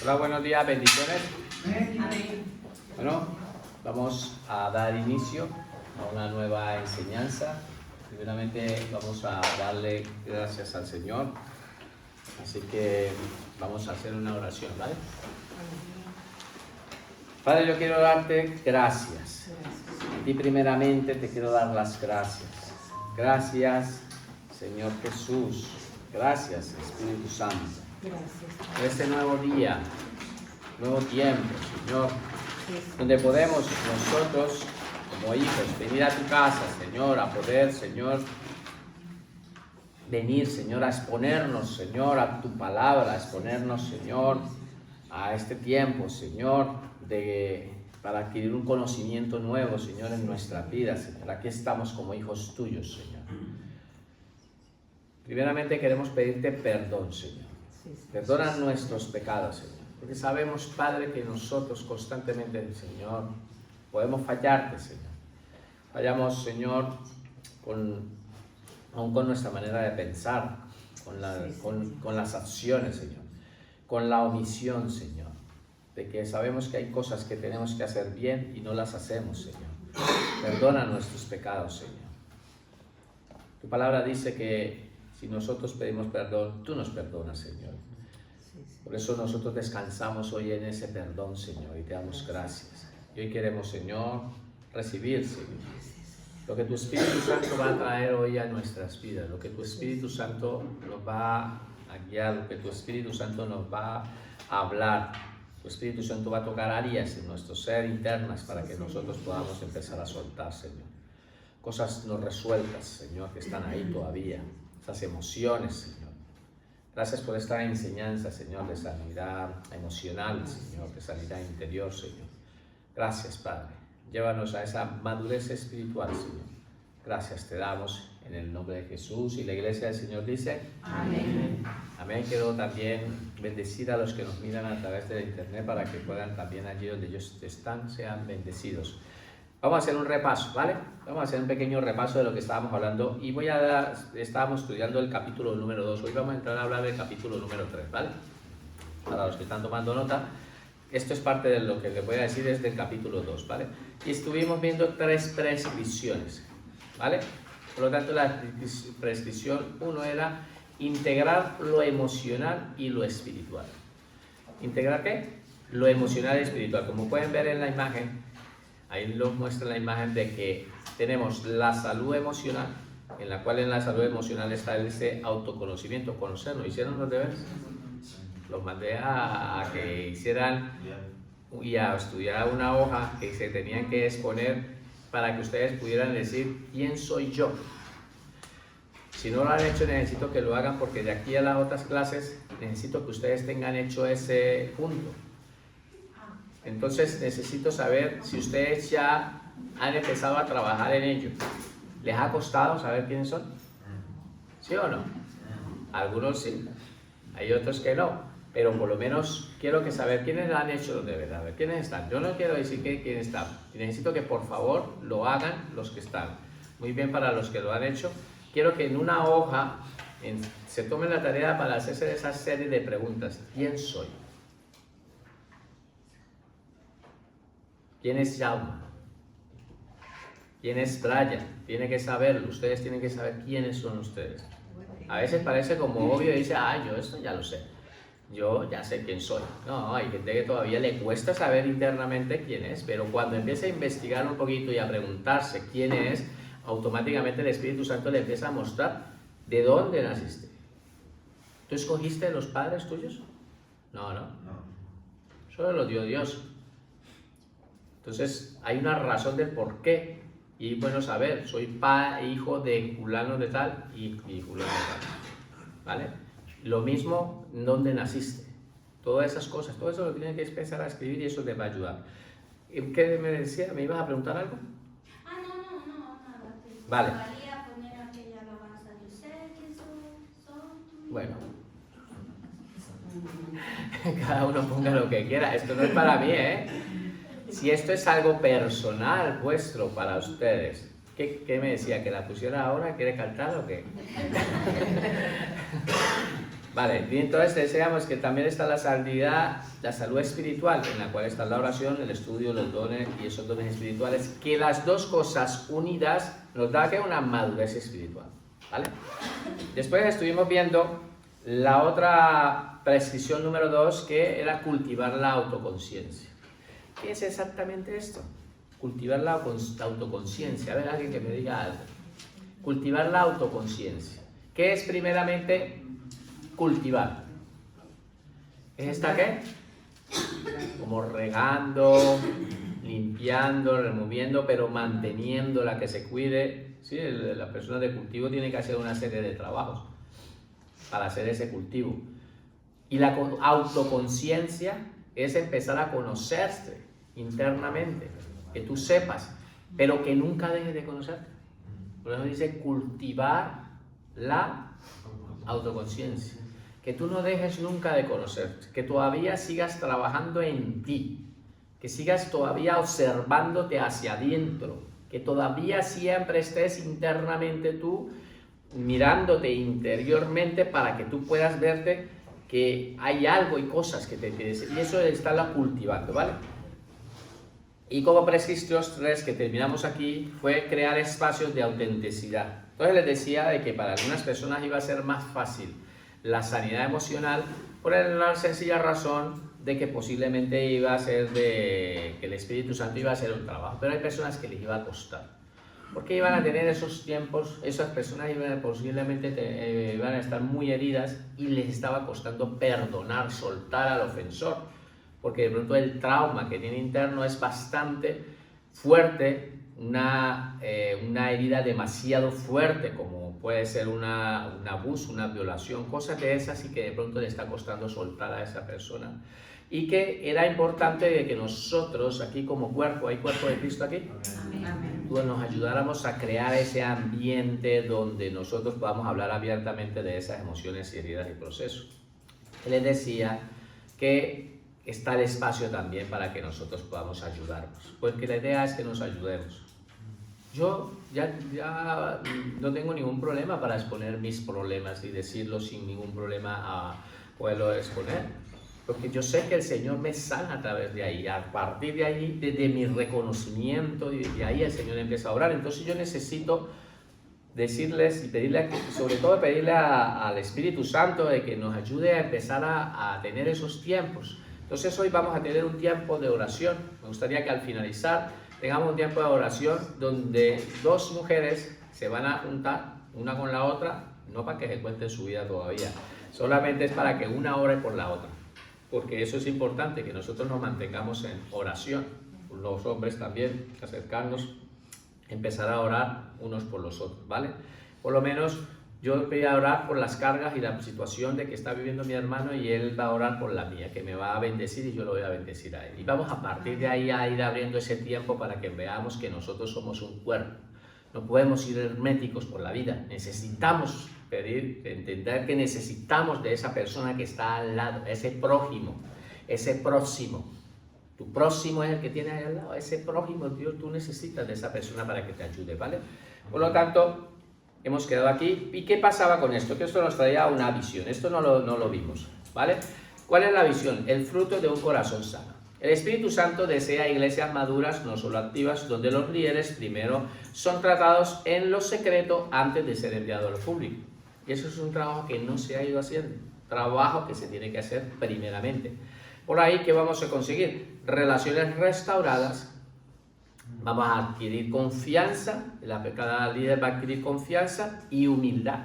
Hola, buenos días, bendiciones. Amén. Bueno, vamos a dar inicio a una nueva enseñanza. Primeramente vamos a darle gracias al Señor. Así que vamos a hacer una oración, ¿vale? Padre, yo quiero darte gracias. A ti primeramente te quiero dar las gracias. Gracias, Señor Jesús. Gracias, Espíritu Santo. Gracias. Por este nuevo día, nuevo tiempo, Señor, donde podemos nosotros, como hijos, venir a tu casa, Señor, a poder, Señor, venir, Señor, a exponernos, Señor, a tu palabra, a exponernos, Señor, a este tiempo, Señor, para adquirir un conocimiento nuevo, Señor, en nuestra vida, Señor. Aquí estamos como hijos tuyos, Señor. Primeramente queremos pedirte perdón, Señor. Perdona nuestros pecados, Señor. Porque sabemos, Padre, que nosotros constantemente, Señor, podemos fallarte, Señor. Fallamos, Señor, aún con nuestra manera de pensar, con las acciones, Señor, con la omisión, Señor, de que sabemos que hay cosas que tenemos que hacer bien y no las hacemos, Señor. Perdona nuestros pecados, Señor. Tu palabra dice que si nosotros pedimos perdón, tú nos perdonas, Señor. Por eso nosotros descansamos hoy en ese perdón, Señor, y te damos gracias. Y hoy queremos, Señor, recibir, Señor, lo que tu Espíritu Santo va a traer hoy a nuestras vidas, lo que tu Espíritu Santo nos va a guiar, lo que tu Espíritu Santo nos va a hablar. Tu Espíritu Santo va a tocar áreas en nuestro ser internas para que nosotros podamos empezar a soltar, Señor. Cosas no resueltas, Señor, que están ahí todavía. Esas emociones, Señor. Gracias por esta enseñanza, Señor, de sanidad emocional, Señor, de sanidad interior, Señor. Gracias, Padre. Llévanos a esa madurez espiritual, Señor. Gracias te damos en el nombre de Jesús. Y la iglesia del Señor dice: Amén. Amén. Quiero también bendecir a los que nos miran a través de la internet para que puedan también allí donde ellos están, sean bendecidos. Vamos a hacer un repaso, ¿vale? Vamos a hacer un pequeño repaso de lo que estábamos hablando y estábamos estudiando el capítulo número 2. Hoy vamos a entrar a hablar del capítulo número 3, ¿vale? Para los que están tomando nota, esto es parte de lo que les voy a decir desde el capítulo 2, ¿vale? Y estuvimos viendo 3 prescripciones, ¿vale? Por lo tanto, la prescripción 1 era integrar lo emocional y lo espiritual. ¿Integrar qué? Lo emocional y espiritual. Como pueden ver en la imagen, ahí nos muestra la imagen de que tenemos la salud emocional, en la cual en la salud emocional está ese autoconocimiento, conocernos. ¿Hicieron los deberes? Los mandé a que hicieran y a estudiar una hoja que se tenían que exponer para que ustedes pudieran decir quién soy yo. Si no lo han hecho, necesito que lo hagan, porque de aquí a las otras clases necesito que ustedes tengan hecho ese punto. Entonces necesito saber si ustedes ya han empezado a trabajar en ello. ¿Les ha costado saber quiénes son? ¿Sí o no? Algunos sí, hay otros que no, pero por lo menos quiero que saber quiénes han hecho los deberes, a ver quiénes están. Yo no quiero decir quiénes están, necesito que por favor lo hagan los que están. Muy bien, para los que lo han hecho, quiero que en una hoja se tomen la tarea para hacerse esa serie de preguntas. ¿Quién soy? ¿Quién es Jaume? ¿Quién es Brian? Tiene que saberlo, ustedes tienen que saber quiénes son ustedes. A veces parece como obvio y dice, yo esto ya lo sé, yo ya sé quién soy. No, hay gente que todavía le cuesta saber internamente quién es, pero cuando empieza a investigar un poquito y a preguntarse quién es, automáticamente el Espíritu Santo le empieza a mostrar de dónde naciste. ¿Tú escogiste los padres tuyos? No. Solo lo dio Dios. Entonces hay una razón del por qué, y bueno saber, soy hijo de fulano de tal y fulano de tal, ¿vale? Lo mismo, ¿dónde naciste? Todas esas cosas, todo eso lo tienes que empezar a escribir y eso te va a ayudar. ¿Qué me decía? ¿Me ibas a preguntar algo? No, nada. Vale. Podría poner aquella alabanza, yo sé que soy. Bueno. Cada uno ponga lo que quiera, esto no es para mí, ¿eh? Si esto es algo personal vuestro para ustedes, ¿qué me decía? ¿Que la pusiera ahora? ¿Quiere cantar o qué? Vale, y entonces decíamos que también está la salud espiritual, en la cual está la oración, el estudio, los dones y esos dones espirituales, que las dos cosas unidas nos da que una madurez espiritual, ¿vale? Después estuvimos viendo la otra prescripción número 2, que era cultivar la autoconciencia. ¿Qué es exactamente esto? Cultivar la autoconciencia. A ver, alguien que me diga algo. Cultivar la autoconciencia. ¿Qué es primeramente cultivar? ¿Es esta qué? Como regando, limpiando, removiendo, pero manteniendo la que se cuide. Sí, la persona de cultivo tiene que hacer una serie de trabajos para hacer ese cultivo. Y la autoconciencia es empezar a conocerte internamente, que tú sepas, pero que nunca dejes de conocerte. Por eso dice cultivar la autoconciencia, que tú no dejes nunca de conocerte, que todavía sigas trabajando en ti, que sigas todavía observándote hacia adentro, que todavía siempre estés internamente tú mirándote interiormente para que tú puedas verte que hay algo y cosas que te quieres, y eso estarla cultivando, ¿vale? Y como prescripción 3 que terminamos aquí fue crear espacios de autenticidad. Entonces les decía de que para algunas personas iba a ser más fácil la sanidad emocional por la sencilla razón de que posiblemente iba a ser que el Espíritu Santo iba a hacer un trabajo, pero hay personas que les iba a costar. Porque iban a tener esos tiempos, esas personas posiblemente iban a estar muy heridas y les estaba costando perdonar, soltar al ofensor, porque de pronto el trauma que tiene interno es bastante fuerte, una herida demasiado fuerte, como puede ser un abuso, una violación, cosas de esas, y que de pronto le está costando soltar a esa persona. Y que era importante que nosotros aquí como cuerpo, ¿hay cuerpo de Cristo aquí? Amén. Nos ayudáramos a crear ese ambiente donde nosotros podamos hablar abiertamente de esas emociones y heridas y procesos. Él les decía que está el espacio también para que nosotros podamos ayudarnos, porque la idea es que nos ayudemos. Yo ya no tengo ningún problema para exponer mis problemas y decirlos sin ningún problema a poderlo exponer, porque yo sé que el Señor me sana a través de ahí. A partir de ahí, desde mi reconocimiento, y de ahí el Señor empieza a orar. Entonces yo necesito decirles y pedirle, sobre todo pedirle al Espíritu Santo de que nos ayude a empezar a tener esos tiempos. Entonces hoy vamos a tener un tiempo de oración. Me gustaría que al finalizar tengamos un tiempo de oración donde dos mujeres se van a juntar una con la otra, no para que se cuenten su vida todavía, solamente es para que una ore por la otra. Porque eso es importante, que nosotros nos mantengamos en oración, los hombres también, acercarnos, empezar a orar unos por los otros, ¿vale? Por lo menos yo voy a orar por las cargas y la situación de que está viviendo mi hermano, y él va a orar por la mía, que me va a bendecir y yo lo voy a bendecir a él. Y vamos a partir de ahí a ir abriendo ese tiempo para que veamos que nosotros somos un cuerpo. No podemos ir herméticos por la vida, necesitamos entender que necesitamos de esa persona que está al lado, ese prójimo, ese próximo. Tu próximo es el que tiene ahí al lado, ese prójimo, Dios, tú necesitas de esa persona para que te ayude, ¿vale? Por lo tanto, hemos quedado aquí. ¿Y qué pasaba con esto? Que esto nos traía una visión, esto no lo vimos, ¿vale? ¿Cuál es la visión? El fruto de un corazón sano. El Espíritu Santo desea iglesias maduras, no solo activas, donde los líderes primero son tratados en lo secreto antes de ser enviados a lo público. Y eso es un trabajo que no se ha ido haciendo, trabajo que se tiene que hacer primeramente. Por ahí, ¿qué vamos a conseguir? Relaciones restauradas, vamos a adquirir confianza, cada líder va a adquirir confianza y humildad.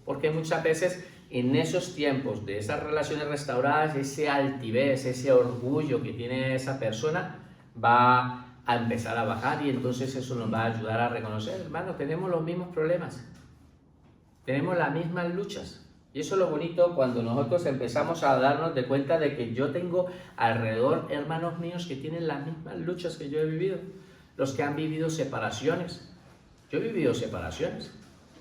Porque muchas veces en esos tiempos de esas relaciones restauradas, ese altivez, ese orgullo que tiene esa persona va a empezar a bajar, y entonces eso nos va a ayudar a reconocer, hermano, tenemos los mismos problemas. Tenemos las mismas luchas, y eso es lo bonito cuando nosotros empezamos a darnos de cuenta de que yo tengo alrededor hermanos míos que tienen las mismas luchas que yo he vivido, los que han vivido separaciones. Yo he vivido separaciones,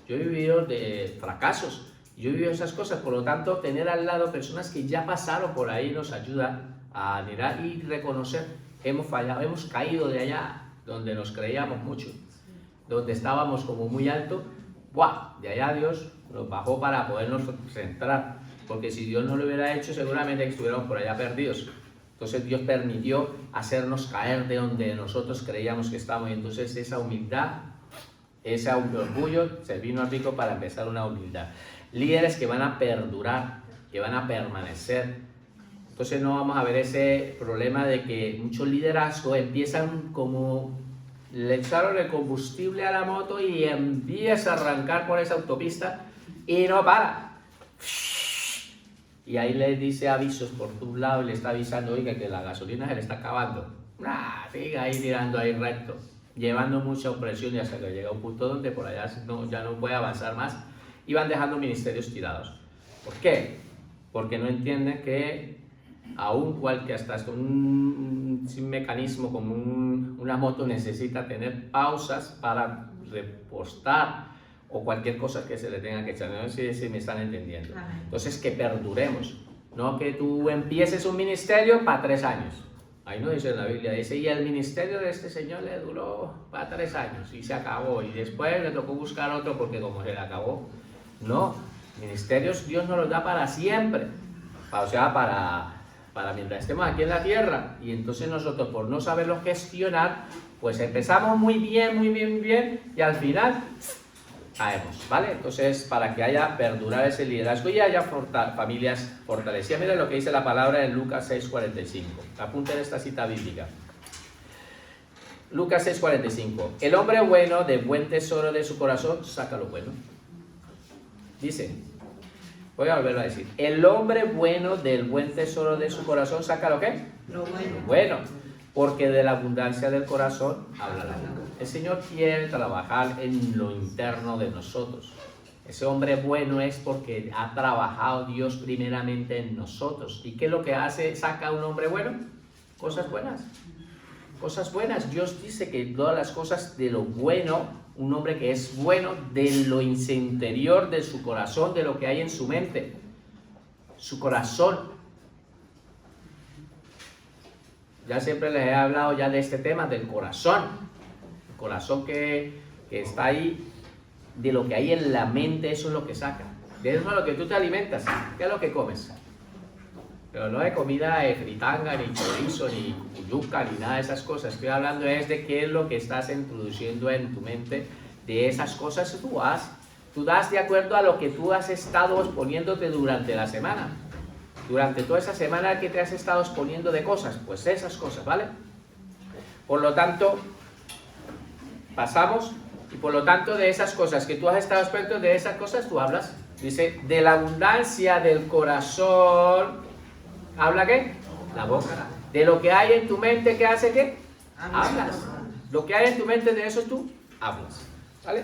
yo he vivido de fracasos, yo he vivido esas cosas. Por lo tanto, tener al lado personas que ya pasaron por ahí nos ayuda a mirar y reconocer, hemos fallado, hemos caído de allá donde nos creíamos mucho, donde estábamos como muy alto. ¡Buah! De allá Dios nos bajó para podernos centrar. porque si Dios no lo hubiera hecho, seguramente estuviéramos por allá perdidos. Entonces Dios permitió hacernos caer de donde nosotros creíamos que estábamos, y entonces esa humildad, ese orgullo, se vino al rico para empezar una humildad. Líderes que van a perdurar, que van a permanecer. Entonces no vamos a ver ese problema de que muchos liderazgos empiezan como le echaron el combustible a la moto y empieza a arrancar por esa autopista y no para. Y ahí le dice avisos por un lado y le está avisando, oiga, que la gasolina se le está acabando. Siga ahí tirando ahí recto, llevando mucha opresión, y hasta que llega a un punto donde por allá ya no puede avanzar más y van dejando ministerios tirados. ¿Por qué? Porque no entienden que aun cual que hasta un mecanismo como una moto necesita tener pausas para repostar o cualquier cosa que se le tenga que echar. No sé si me están entendiendo. Entonces, que perduremos, no que tú empieces un ministerio para 3 años. Ahí no dice en la Biblia, dice, y el ministerio de este señor le duró para 3 años y se acabó, y después le tocó buscar otro porque como se le acabó. No, ministerios Dios nos los da para siempre, o sea, para mientras estemos aquí en la tierra. Y entonces nosotros, por no saberlo gestionar, pues empezamos muy bien, y al final caemos, ¿vale? Entonces, para que haya perdurar ese liderazgo y haya familias fortalecidas. Mira lo que dice la palabra en Lucas 6:45. Apunten esta cita bíblica. Lucas 6:45. El hombre bueno, de buen tesoro de su corazón, saca lo bueno. Dice, voy a volverlo a decir. El hombre bueno, del buen tesoro de su corazón, saca lo ¿qué? Lo bueno. Bueno, porque de la abundancia del corazón habla la boca. El Señor quiere trabajar en lo interno de nosotros. Ese hombre bueno es porque ha trabajado Dios primeramente en nosotros. ¿Y qué es lo que hace? ¿Saca un hombre bueno? Cosas buenas. Cosas buenas. Dios dice que todas las cosas de lo bueno, un hombre que es bueno, de lo interior de su corazón, de lo que hay en su mente, su corazón. Ya siempre les he hablado ya de este tema del corazón. El corazón que está ahí, de lo que hay en la mente, eso es lo que saca. De eso es lo que tú te alimentas. ¿Qué es lo que comes? Pero no de comida de fritanga, ni chorizo, ni yuca, ni nada de esas cosas. Estoy hablando es de qué es lo que estás introduciendo en tu mente. De esas cosas tú das de acuerdo a lo que tú has estado exponiéndote durante la semana. Durante toda esa semana que te has estado exponiendo de cosas, pues esas cosas, ¿vale? Por lo tanto, pasamos, y por lo tanto de esas cosas que tú has estado exponiendo, de esas cosas tú hablas. Dice, de la abundancia del corazón, ¿habla qué? La boca. De lo que hay en tu mente, ¿qué hace qué? Hablas. Lo que hay en tu mente, de eso tú hablas, ¿vale?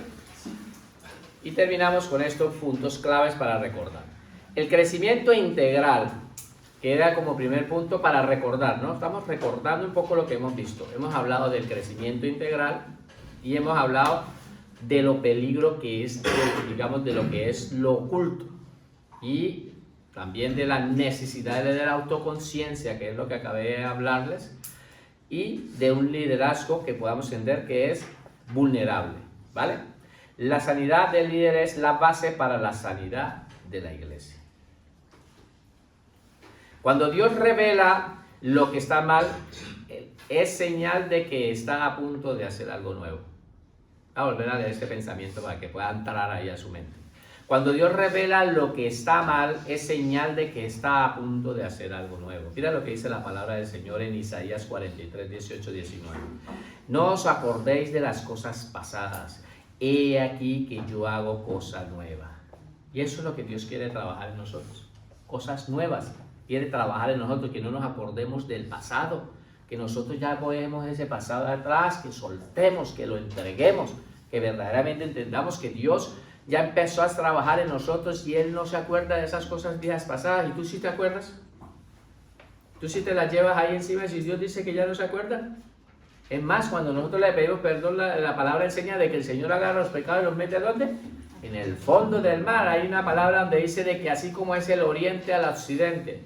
Y terminamos con estos puntos claves para recordar. El crecimiento integral, que era como primer punto para recordar, ¿no? Estamos recordando un poco lo que hemos visto. Hemos hablado del crecimiento integral y hemos hablado de lo peligro que es, digamos, de lo que es lo oculto. Y también de la necesidad de la autoconciencia, que es lo que acabé de hablarles, y de un liderazgo que podamos entender que es vulnerable, ¿vale? La sanidad del líder es la base para la sanidad de la iglesia. Cuando Dios revela lo que está mal, es señal de que está a punto de hacer algo nuevo. Voy a volver a leer este pensamiento para que pueda entrar ahí a su mente. Cuando Dios revela lo que está mal, es señal de que está a punto de hacer algo nuevo. Mira lo que dice la palabra del Señor en Isaías 43, 18, 19. No os acordéis de las cosas pasadas. He aquí que yo hago cosa nueva. Y eso es lo que Dios quiere trabajar en nosotros. Cosas nuevas. Quiere trabajar en nosotros, que no nos acordemos del pasado, que nosotros ya cogemos ese pasado atrás, que soltemos, que lo entreguemos, que verdaderamente entendamos que Dios ya empezó a trabajar en nosotros y Él no se acuerda de esas cosas días pasadas. ¿Y tú sí te acuerdas? ¿Tú sí te las llevas ahí encima si Dios dice que ya no se acuerda? Es más, cuando nosotros le pedimos perdón, la palabra enseña de que el Señor agarra los pecados y los mete ¿dónde? En el fondo del mar. Hay una palabra donde dice de que así como es el oriente al occidente,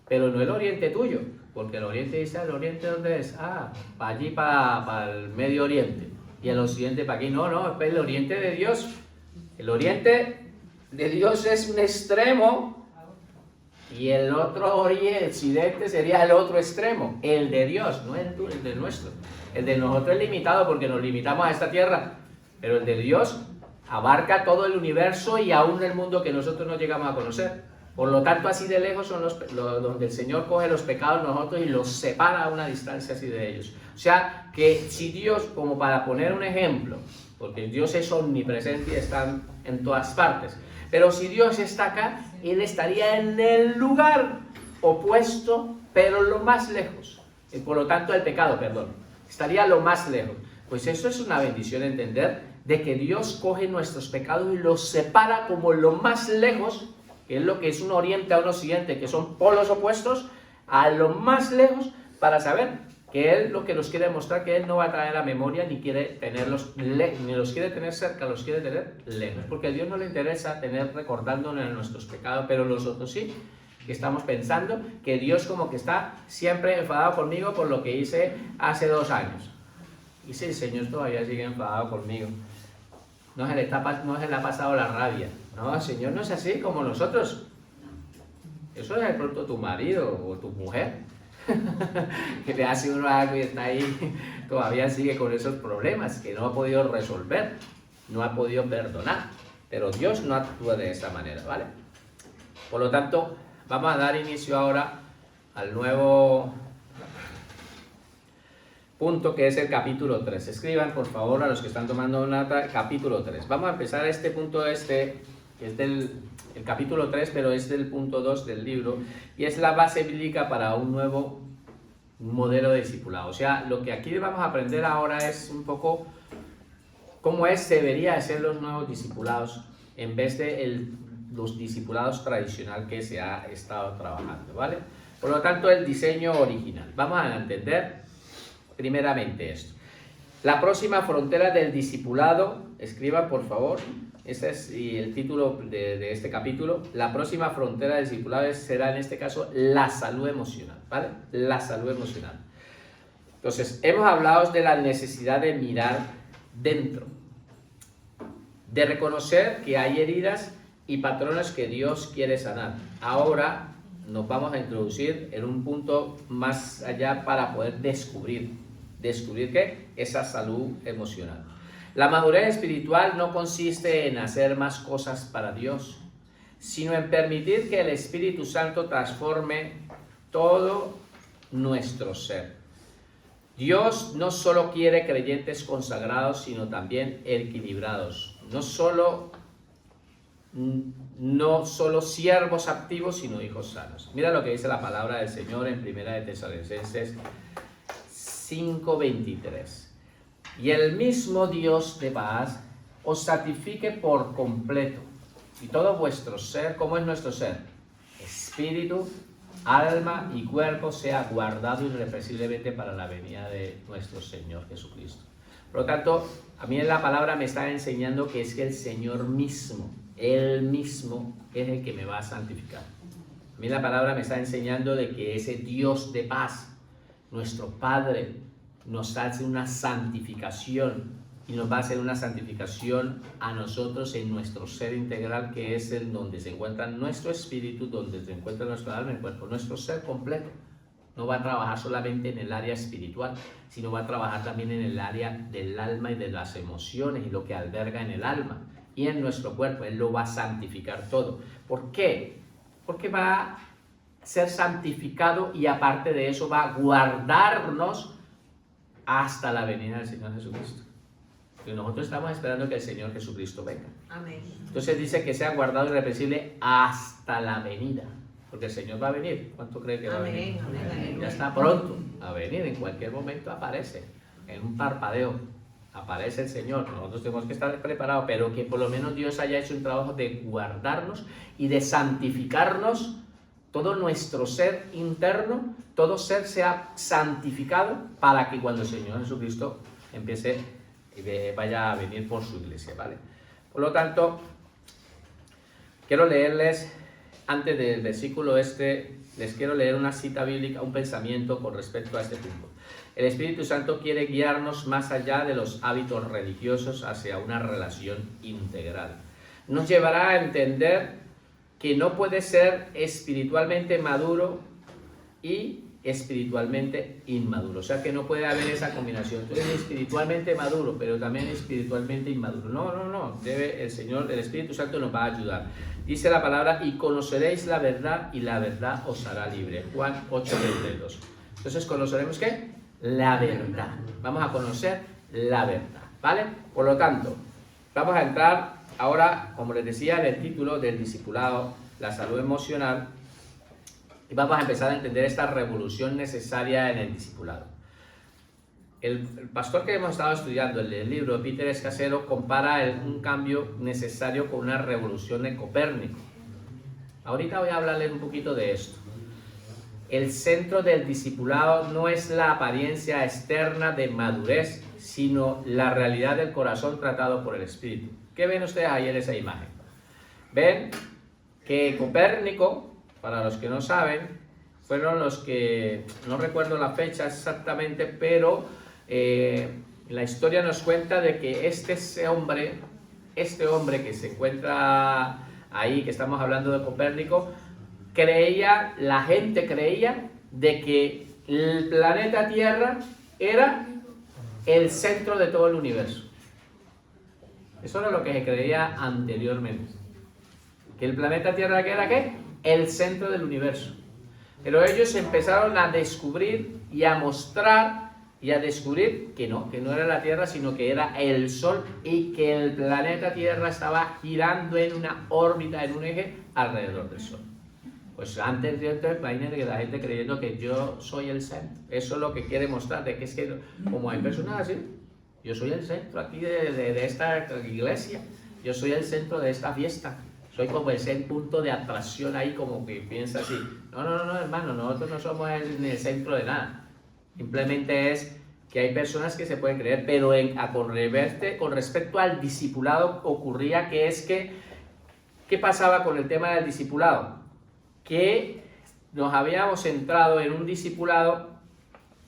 pero no el oriente tuyo, porque el oriente dice, ¿el oriente dónde es? Para allí, para el Medio Oriente, y el occidente para aquí. No, es el oriente de Dios. El oriente de Dios es un extremo Y el otro occidente sería el otro extremo, el de Dios, no el de nuestro. El de nosotros es limitado porque nos limitamos a esta tierra, pero el de Dios abarca todo el universo y aún el mundo que nosotros no llegamos a conocer. Por lo tanto, así de lejos son donde el Señor coge los pecados de nosotros y los separa a una distancia así de ellos. O sea, que si Dios, como para poner un ejemplo, porque Dios es omnipresente y está en todas partes, pero si Dios está acá, Él estaría en el lugar opuesto, pero lo más lejos. Y por lo tanto, el pecado, perdón, estaría lo más lejos. Pues eso es una bendición entender de que Dios coge nuestros pecados y los separa como lo más lejos, que es lo que es un oriente a un occidente, que son polos opuestos, a lo más lejos, para saber que Él lo que nos quiere demostrar, que Él no va a traer a memoria, ni quiere tenerlos ni los quiere tener cerca, los quiere tener lejos, porque a Dios no le interesa tener recordándonos nuestros pecados, pero nosotros sí, que estamos pensando que Dios como que está siempre enfadado conmigo por lo que hice hace 2 años. Y si el Señor todavía sigue enfadado conmigo, no se le ha pasado la rabia. No, el Señor no es así como nosotros. Eso es de pronto tu marido o tu mujer, que le hace uno algo y está ahí, todavía sigue con esos problemas que no ha podido resolver, no ha podido perdonar. Pero Dios no actúa de esa manera, ¿vale? Por lo tanto, vamos a dar inicio ahora al nuevo punto, que es el capítulo 3. Escriban, por favor, a los que están tomando nota, capítulo 3. Vamos a empezar este punto, que es del el capítulo 3, pero es del punto 2 del libro, y es la base bíblica para un nuevo modelo de discipulado. O sea, lo que aquí vamos a aprender ahora es un poco cómo debería ser los nuevos discipulados, en vez de los discipulados tradicional que se ha estado trabajando, ¿vale? Por lo tanto, el diseño original. Vamos a entender primeramente esto. La próxima frontera del discipulado, escriban por favor, este es el título de este capítulo. La próxima frontera del discipulado será en este caso la salud emocional, ¿vale? La salud emocional. Entonces, hemos hablado de la necesidad de mirar dentro, de reconocer que hay heridas y patrones que Dios quiere sanar. Ahora nos vamos a introducir en un punto más allá para poder descubrir ¿qué? Esa salud emocional. La madurez espiritual no consiste en hacer más cosas para Dios, sino en permitir que el Espíritu Santo transforme todo nuestro ser. Dios no solo quiere creyentes consagrados, sino también equilibrados. No solo siervos activos, sino hijos sanos. Mira lo que dice la palabra del Señor en 1 Tesalonicenses 5:23. Y el mismo Dios de paz os santifique por completo, y todo vuestro ser. ¿Cómo es nuestro ser? Espíritu, alma y cuerpo sea guardado irrepresiblemente para la venida de nuestro Señor Jesucristo. Por lo tanto, a mí en la palabra me está enseñando que es que el Señor mismo, Él mismo es el que me va a santificar. A mí la palabra me está enseñando de que ese Dios de paz, nuestro Padre, nos hace una santificación, y nos va a hacer una santificación a nosotros en nuestro ser integral, que es el donde se encuentra nuestro espíritu, donde se encuentra nuestra alma, el cuerpo, nuestro ser completo. No va a trabajar solamente en el área espiritual, sino va a trabajar también en el área del alma y de las emociones y lo que alberga en el alma y en nuestro cuerpo. Él lo va a santificar todo. ¿Por qué? Porque va a ser santificado, y aparte de eso va a guardarnos hasta la venida del Señor Jesucristo. Y nosotros estamos esperando que el Señor Jesucristo venga. Amén. Entonces dice que sea guardado irrepresible hasta la venida, porque el Señor va a venir. ¿Cuánto cree que va a venir? Amén. Ya está pronto a venir, en cualquier momento aparece, en un parpadeo aparece el Señor. Nosotros tenemos que estar preparados, pero que por lo menos Dios haya hecho un trabajo de guardarnos y de santificarnos. Todo nuestro ser interno, todo ser sea santificado, para que cuando el Señor Jesucristo empiece y vaya a venir por su iglesia, ¿vale? Por lo tanto, quiero leerles, antes del versículo les quiero leer una cita bíblica, un pensamiento con respecto a este punto. El Espíritu Santo quiere guiarnos más allá de los hábitos religiosos hacia una relación integral. Nos llevará a entender que no puede ser espiritualmente maduro y espiritualmente inmaduro. O sea que no puede haber esa combinación. Tú eres espiritualmente maduro, pero también espiritualmente inmaduro. No. El Señor, el Espíritu Santo nos va a ayudar. Dice la palabra, y conoceréis la verdad, y la verdad os hará libre. Juan 8:32. Entonces, ¿conoceremos qué? La verdad. Vamos a conocer la verdad, ¿vale? Por lo tanto, vamos a entrar ahora, como les decía, en el título del discipulado, la salud emocional, y vamos a empezar a entender esta revolución necesaria en el discipulado. El pastor que hemos estado estudiando, el libro de Peter Escasero, compara un cambio necesario con una revolución de Copérnico. Ahorita voy a hablarles un poquito de esto. El centro del discipulado no es la apariencia externa de madurez, sino la realidad del corazón tratado por el Espíritu. ¿Qué ven ustedes ahí en esa imagen? Ven que Copérnico, para los que no saben, fueron los que, no recuerdo la fecha exactamente, pero la historia nos cuenta de que este hombre que se encuentra ahí, que estamos hablando de Copérnico, la gente creía de que el planeta Tierra era el centro de todo el universo. Eso era lo que se creía anteriormente. Que el planeta Tierra era ¿qué? El centro del universo. Pero ellos empezaron a descubrir y a mostrar y a descubrir que no era la Tierra, sino que era el Sol, y que el planeta Tierra estaba girando en una órbita, en un eje alrededor del Sol. Pues antes de esto, imagínate que la gente creyendo que yo soy el centro. Eso es lo que quiere mostrar, de que es que como hay personas así, yo soy el centro aquí de esta iglesia, yo soy el centro de esta fiesta, soy como ese punto de atracción ahí, como que piensa así. No, hermano, nosotros no somos el centro de nada. Simplemente es que hay personas que se pueden creer, pero con respecto al discipulado ocurría que es que, ¿qué pasaba con el tema del discipulado? Que nos habíamos centrado en un discipulado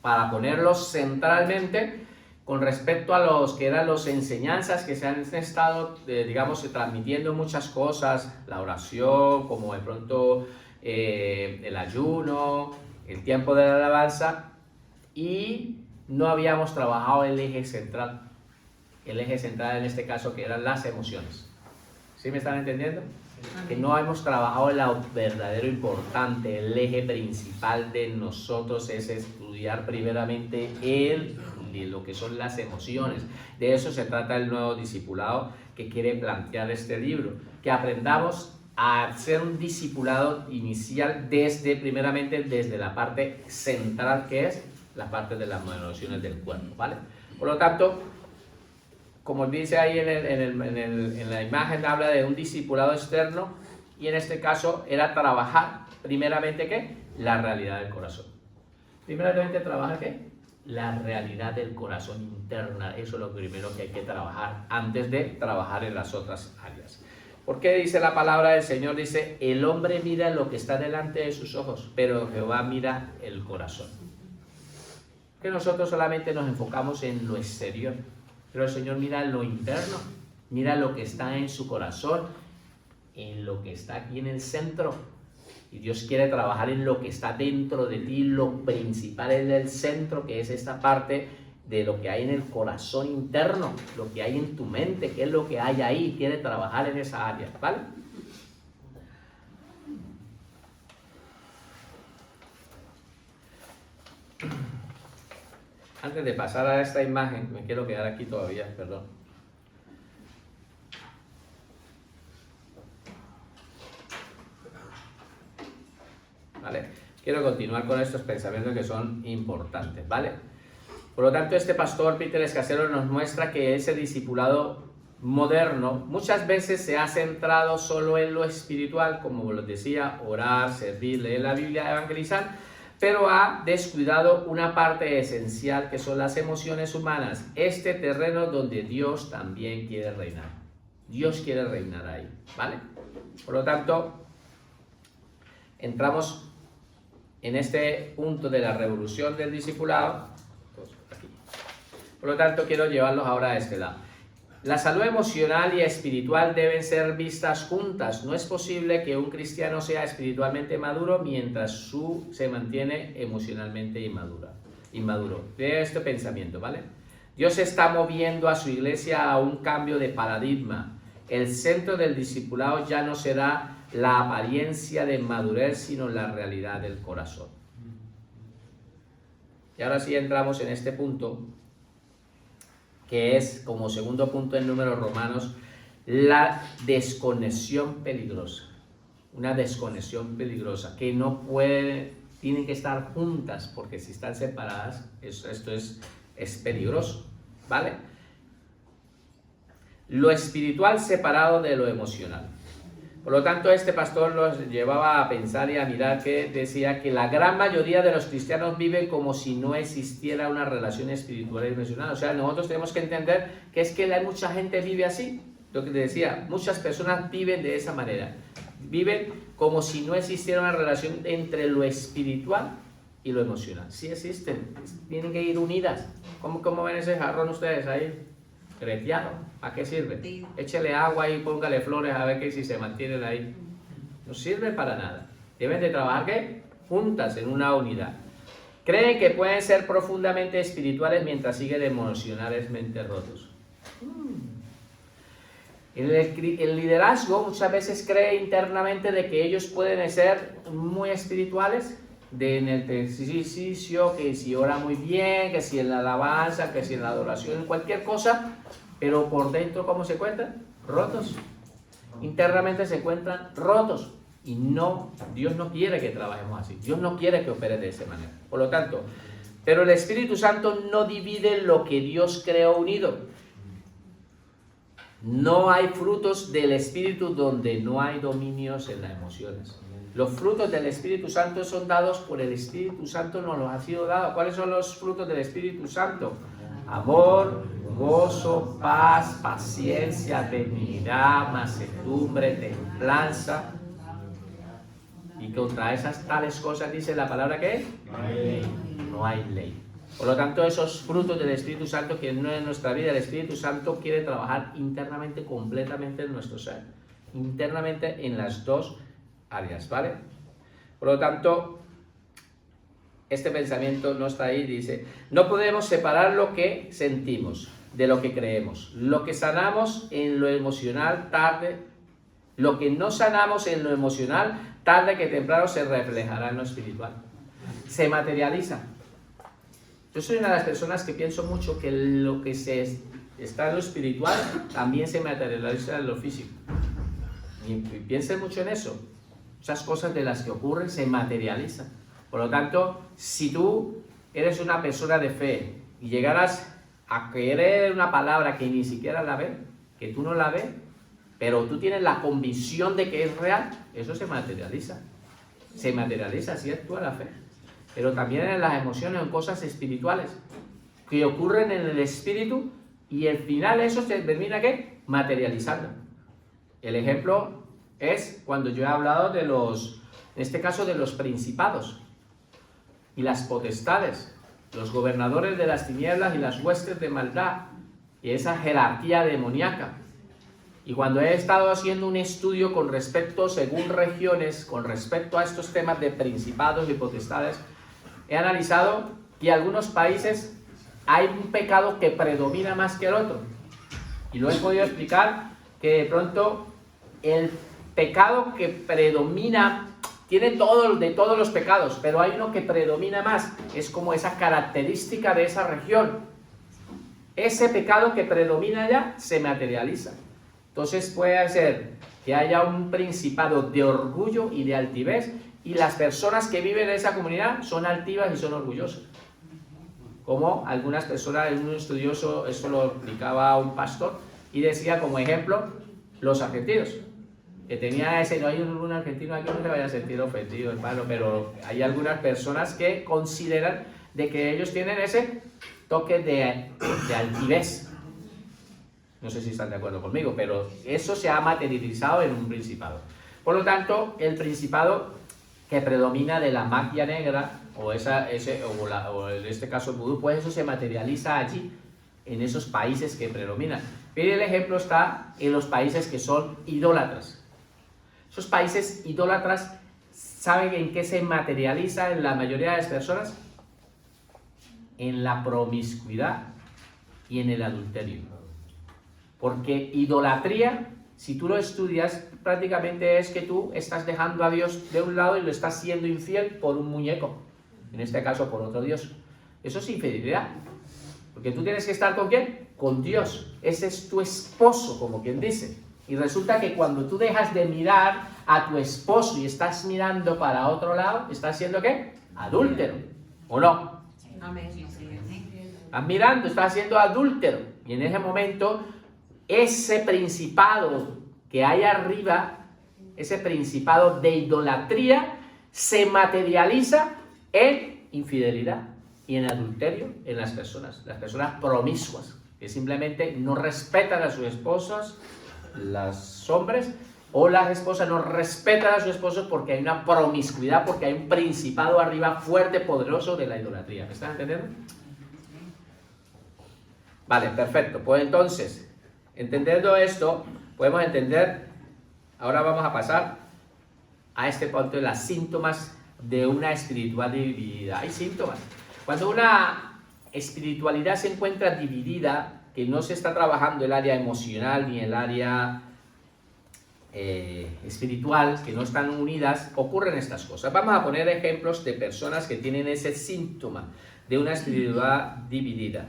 para ponerlo centralmente con respecto a los que eran las enseñanzas que se han estado, digamos, transmitiendo muchas cosas, la oración, como de pronto el ayuno, el tiempo de la alabanza, y no habíamos trabajado el eje central en este caso, que eran las emociones. ¿Sí me están entendiendo? Que no hemos trabajado lo verdadero importante, el eje principal de nosotros es estudiar primeramente lo que son las emociones. De eso se trata el nuevo discipulado que quiere plantear este libro, que aprendamos a ser un discipulado inicial primeramente desde la parte central, que es la parte de las emociones del cuerpo, ¿vale? Por lo tanto, como dice ahí en la imagen, habla de un discipulado externo, y en este caso era trabajar primeramente ¿qué? La realidad del corazón. Primeramente trabajar ¿qué? La realidad del corazón interna. Eso es lo primero que hay que trabajar antes de trabajar en las otras áreas. ¿Por qué dice la palabra del Señor? Dice, el hombre mira lo que está delante de sus ojos, pero Jehová mira el corazón. Que nosotros solamente nos enfocamos en lo exterior, pero el Señor mira lo interno, mira lo que está en su corazón, en lo que está aquí en el centro. Y Dios quiere trabajar en lo que está dentro de ti. Lo principal es el centro, que es esta parte de lo que hay en el corazón interno, lo que hay en tu mente, qué es lo que hay ahí. Quiere trabajar en esa área, ¿vale? Antes de pasar a esta imagen, me quiero quedar aquí todavía, perdón. ¿Vale? Quiero continuar con estos pensamientos que son importantes, ¿vale? Por lo tanto, este pastor Peter Escasero nos muestra que ese discipulado moderno muchas veces se ha centrado solo en lo espiritual, como les decía, orar, servir, leer la Biblia, evangelizar, pero ha descuidado una parte esencial que son las emociones humanas, este terreno donde Dios también quiere reinar. Dios quiere reinar ahí, ¿vale? Por lo tanto, entramos en este punto de la revolución del discipulado. Por lo tanto, quiero llevarlos ahora a este lado. La salud emocional y espiritual deben ser vistas juntas. No es posible que un cristiano sea espiritualmente maduro mientras se mantiene emocionalmente inmaduro. Vea este pensamiento, ¿vale? Dios está moviendo a su iglesia a un cambio de paradigma. El centro del discipulado ya no será la apariencia de madurez, sino la realidad del corazón. Y ahora sí entramos en este punto, que es, como segundo punto en Números Romanos, la desconexión peligrosa. Una desconexión peligrosa, que no tienen que estar juntas, porque si están separadas, esto es peligroso, ¿vale? Lo espiritual separado de lo emocional. Por lo tanto, este pastor los llevaba a pensar y a mirar, que decía que la gran mayoría de los cristianos viven como si no existiera una relación espiritual y emocional. O sea, nosotros tenemos que entender que es que mucha gente vive así. Lo que te decía, muchas personas viven de esa manera. Viven como si no existiera una relación entre lo espiritual y lo emocional. Sí existen, tienen que ir unidas. ¿Cómo ven ese jarrón ustedes ahí? Creteado, ¿a qué sirve? Échele agua y póngale flores a ver que si se mantienen ahí. No sirve para nada. Deben de trabajar, ¿qué? Juntas, en una unidad. Creen que pueden ser profundamente espirituales mientras siguen emocionalmente rotos. El liderazgo muchas veces cree internamente de que ellos pueden ser muy espirituales, en el ejercicio, que si ora muy bien, que si en la alabanza, que si en la adoración, en cualquier cosa, pero por dentro, ¿cómo se encuentran? Rotos. Internamente se encuentran rotos. Y no, Dios no quiere que trabajemos así. Dios no quiere que opere de esa manera. Por lo tanto, pero el Espíritu Santo no divide lo que Dios creó unido. No hay frutos del Espíritu donde no hay dominios en las emociones. Los frutos del Espíritu Santo son dados por el Espíritu Santo, nos los ha sido dado. ¿Cuáles son los frutos del Espíritu Santo? Amor, gozo, paz, paciencia, benignidad, mansedumbre, templanza. Y contra esas tales cosas dice la palabra que no hay ley. Por lo tanto, esos frutos del Espíritu Santo que no es en nuestra vida, el Espíritu Santo quiere trabajar internamente, completamente en nuestro ser. Internamente en las dos áreas, ¿vale? Por lo tanto, este pensamiento no está ahí, dice, no podemos separar lo que sentimos de lo que creemos. Lo que sanamos en lo emocional lo que no sanamos en lo emocional, tarde que temprano se reflejará en lo espiritual. Se materializa. Yo soy una de las personas que pienso mucho que lo que está en lo espiritual también se materializa en lo físico. Y piensen mucho en eso. Esas cosas de las que ocurren se materializan. Por lo tanto, si tú eres una persona de fe y llegaras a creer una palabra que ni siquiera la ves, que tú no la ves, pero tú tienes la convicción de que es real, eso se materializa. Se materializa, así actúa la fe. Pero también en las emociones, en cosas espirituales que ocurren en el espíritu, y al final eso se termina, ¿qué? Materializando. El ejemplo es cuando yo he hablado de en este caso de los principados y las potestades, los gobernadores de las tinieblas y las huestes de maldad, y esa jerarquía demoníaca. Y cuando he estado haciendo un estudio con respecto, según regiones, con respecto a estos temas de principados y potestades, he analizado que en algunos países hay un pecado que predomina más que el otro. Y lo he podido explicar que de pronto el pecado que predomina tiene de todos los pecados, pero hay uno que predomina más. Es como esa característica de esa región. Ese pecado que predomina allá se materializa. Entonces puede ser que haya un principado de orgullo y de altivez, y las personas que viven en esa comunidad son altivas y son orgullosas. Como algunas personas, un estudioso, eso lo explicaba a un pastor, y decía como ejemplo, los argentinos. Que tenía ese, no hay un argentino aquí, no se vaya a sentir ofendido, hermano, pero hay algunas personas que consideran de que ellos tienen ese toque de altivez. No sé si están de acuerdo conmigo, pero eso se ha materializado en un principado. Por lo tanto, el principado que predomina de la magia negra, o en este caso el vudú, pues eso se materializa allí, en esos países que predominan. Pero el ejemplo está en los países que son idólatras. Esos países idólatras, ¿saben en qué se materializa en la mayoría de las personas? En la promiscuidad y en el adulterio. Porque idolatría, si tú lo estudias, prácticamente es que tú estás dejando a Dios de un lado y lo estás siendo infiel por un muñeco, en este caso por otro Dios. Eso es infidelidad, porque tú tienes que estar ¿con quién? Con Dios. Ese es tu esposo, como quien dice. Y resulta que cuando tú dejas de mirar a tu esposo y estás mirando para otro lado, ¿estás siendo qué? Adúltero, ¿o no? Amén. Estás mirando, estás siendo adúltero. Y en ese momento, ese principado que hay arriba, ese principado de idolatría, se materializa en infidelidad y en adulterio en las personas promiscuas, que simplemente no respetan a sus esposas, los hombres, o las esposas no respetan a sus esposos porque hay una promiscuidad, porque hay un principado arriba fuerte, poderoso de la idolatría. ¿Me están entendiendo? Vale, perfecto. Pues entonces, entendiendo esto, podemos entender, ahora vamos a pasar a este punto de los síntomas de una espiritualidad dividida. Hay síntomas. Cuando una espiritualidad se encuentra dividida, que no se está trabajando el área emocional ni el área espiritual, que no están unidas, ocurren estas cosas. Vamos a poner ejemplos de personas que tienen ese síntoma de una espiritualidad dividida.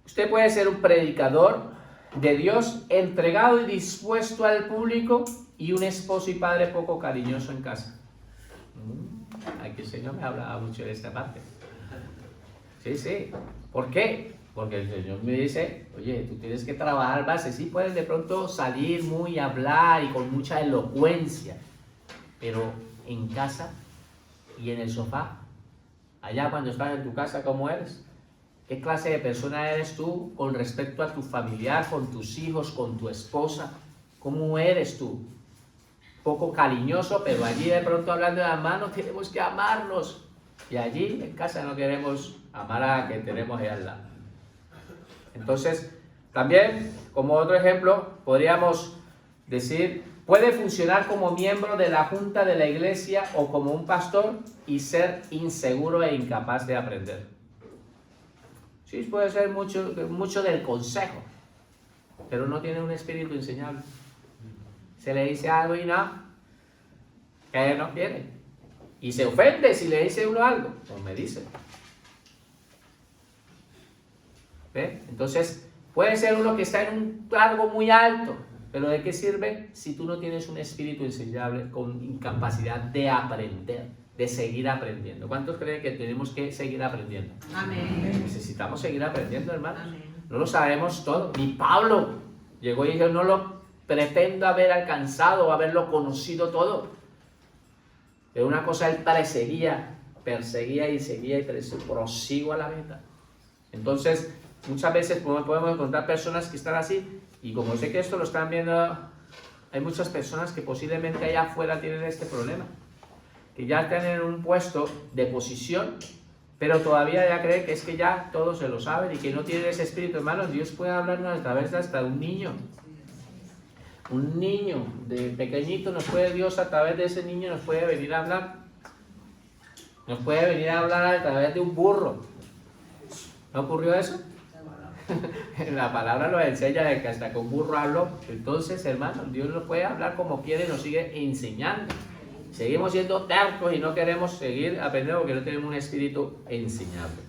Usted puede ser un predicador de Dios, entregado y dispuesto al público, y un esposo y padre poco cariñoso en casa. Aquí el Señor me hablaba mucho de esta parte. Sí, sí. ¿Por qué? Porque el Señor me dice, oye, tú tienes que trabajar base. Sí puedes de pronto salir muy a hablar y con mucha elocuencia, pero en casa y en el sofá, allá cuando estás en tu casa, ¿cómo eres? ¿Qué clase de persona eres tú con respecto a tu familiar, con tus hijos, con tu esposa? ¿Cómo eres tú? Poco cariñoso, pero allí de pronto hablando de las manos, tenemos que amarnos. Y allí en casa no queremos amar a que tenemos ahí al lado. Entonces, también, como otro ejemplo, podríamos decir, puede funcionar como miembro de la junta de la iglesia o como un pastor y ser inseguro e incapaz de aprender. Sí, puede ser mucho del consejo, pero no tiene un espíritu enseñable. Se le dice algo y no, que no quiere. Y se ofende si le dice uno algo, pues me dice. ¿Ve? Entonces, puede ser uno que está en un cargo muy alto, pero ¿de qué sirve si tú no tienes un espíritu enseñable con incapacidad de aprender, de seguir aprendiendo? ¿Cuántos creen que tenemos que seguir aprendiendo? Amén. Necesitamos seguir aprendiendo, hermanos. Amén. No lo sabemos todo. Ni Pablo llegó y dijo, no lo pretendo haber alcanzado o haberlo conocido todo. Pero una cosa él perseguía y seguía y prosigo a la meta. Entonces, muchas veces podemos encontrar personas que están así, y como sé que esto lo están viendo, hay muchas personas que posiblemente allá afuera tienen este problema, que ya están en un puesto de posición, pero todavía ya creen que es que ya todos se lo saben y que no tienen ese espíritu. Hermanos, Dios puede hablarnos a través de hasta un niño. Un niño de pequeñito Dios a través de ese niño nos puede venir a hablar. Nos puede venir a hablar a través de un burro. ¿No ocurrió eso? La palabra lo enseña de que hasta que un burro habló. Entonces, hermanos, Dios nos puede hablar como quiere y nos sigue enseñando. Seguimos siendo tercos y no queremos seguir aprendiendo porque no tenemos un espíritu enseñable.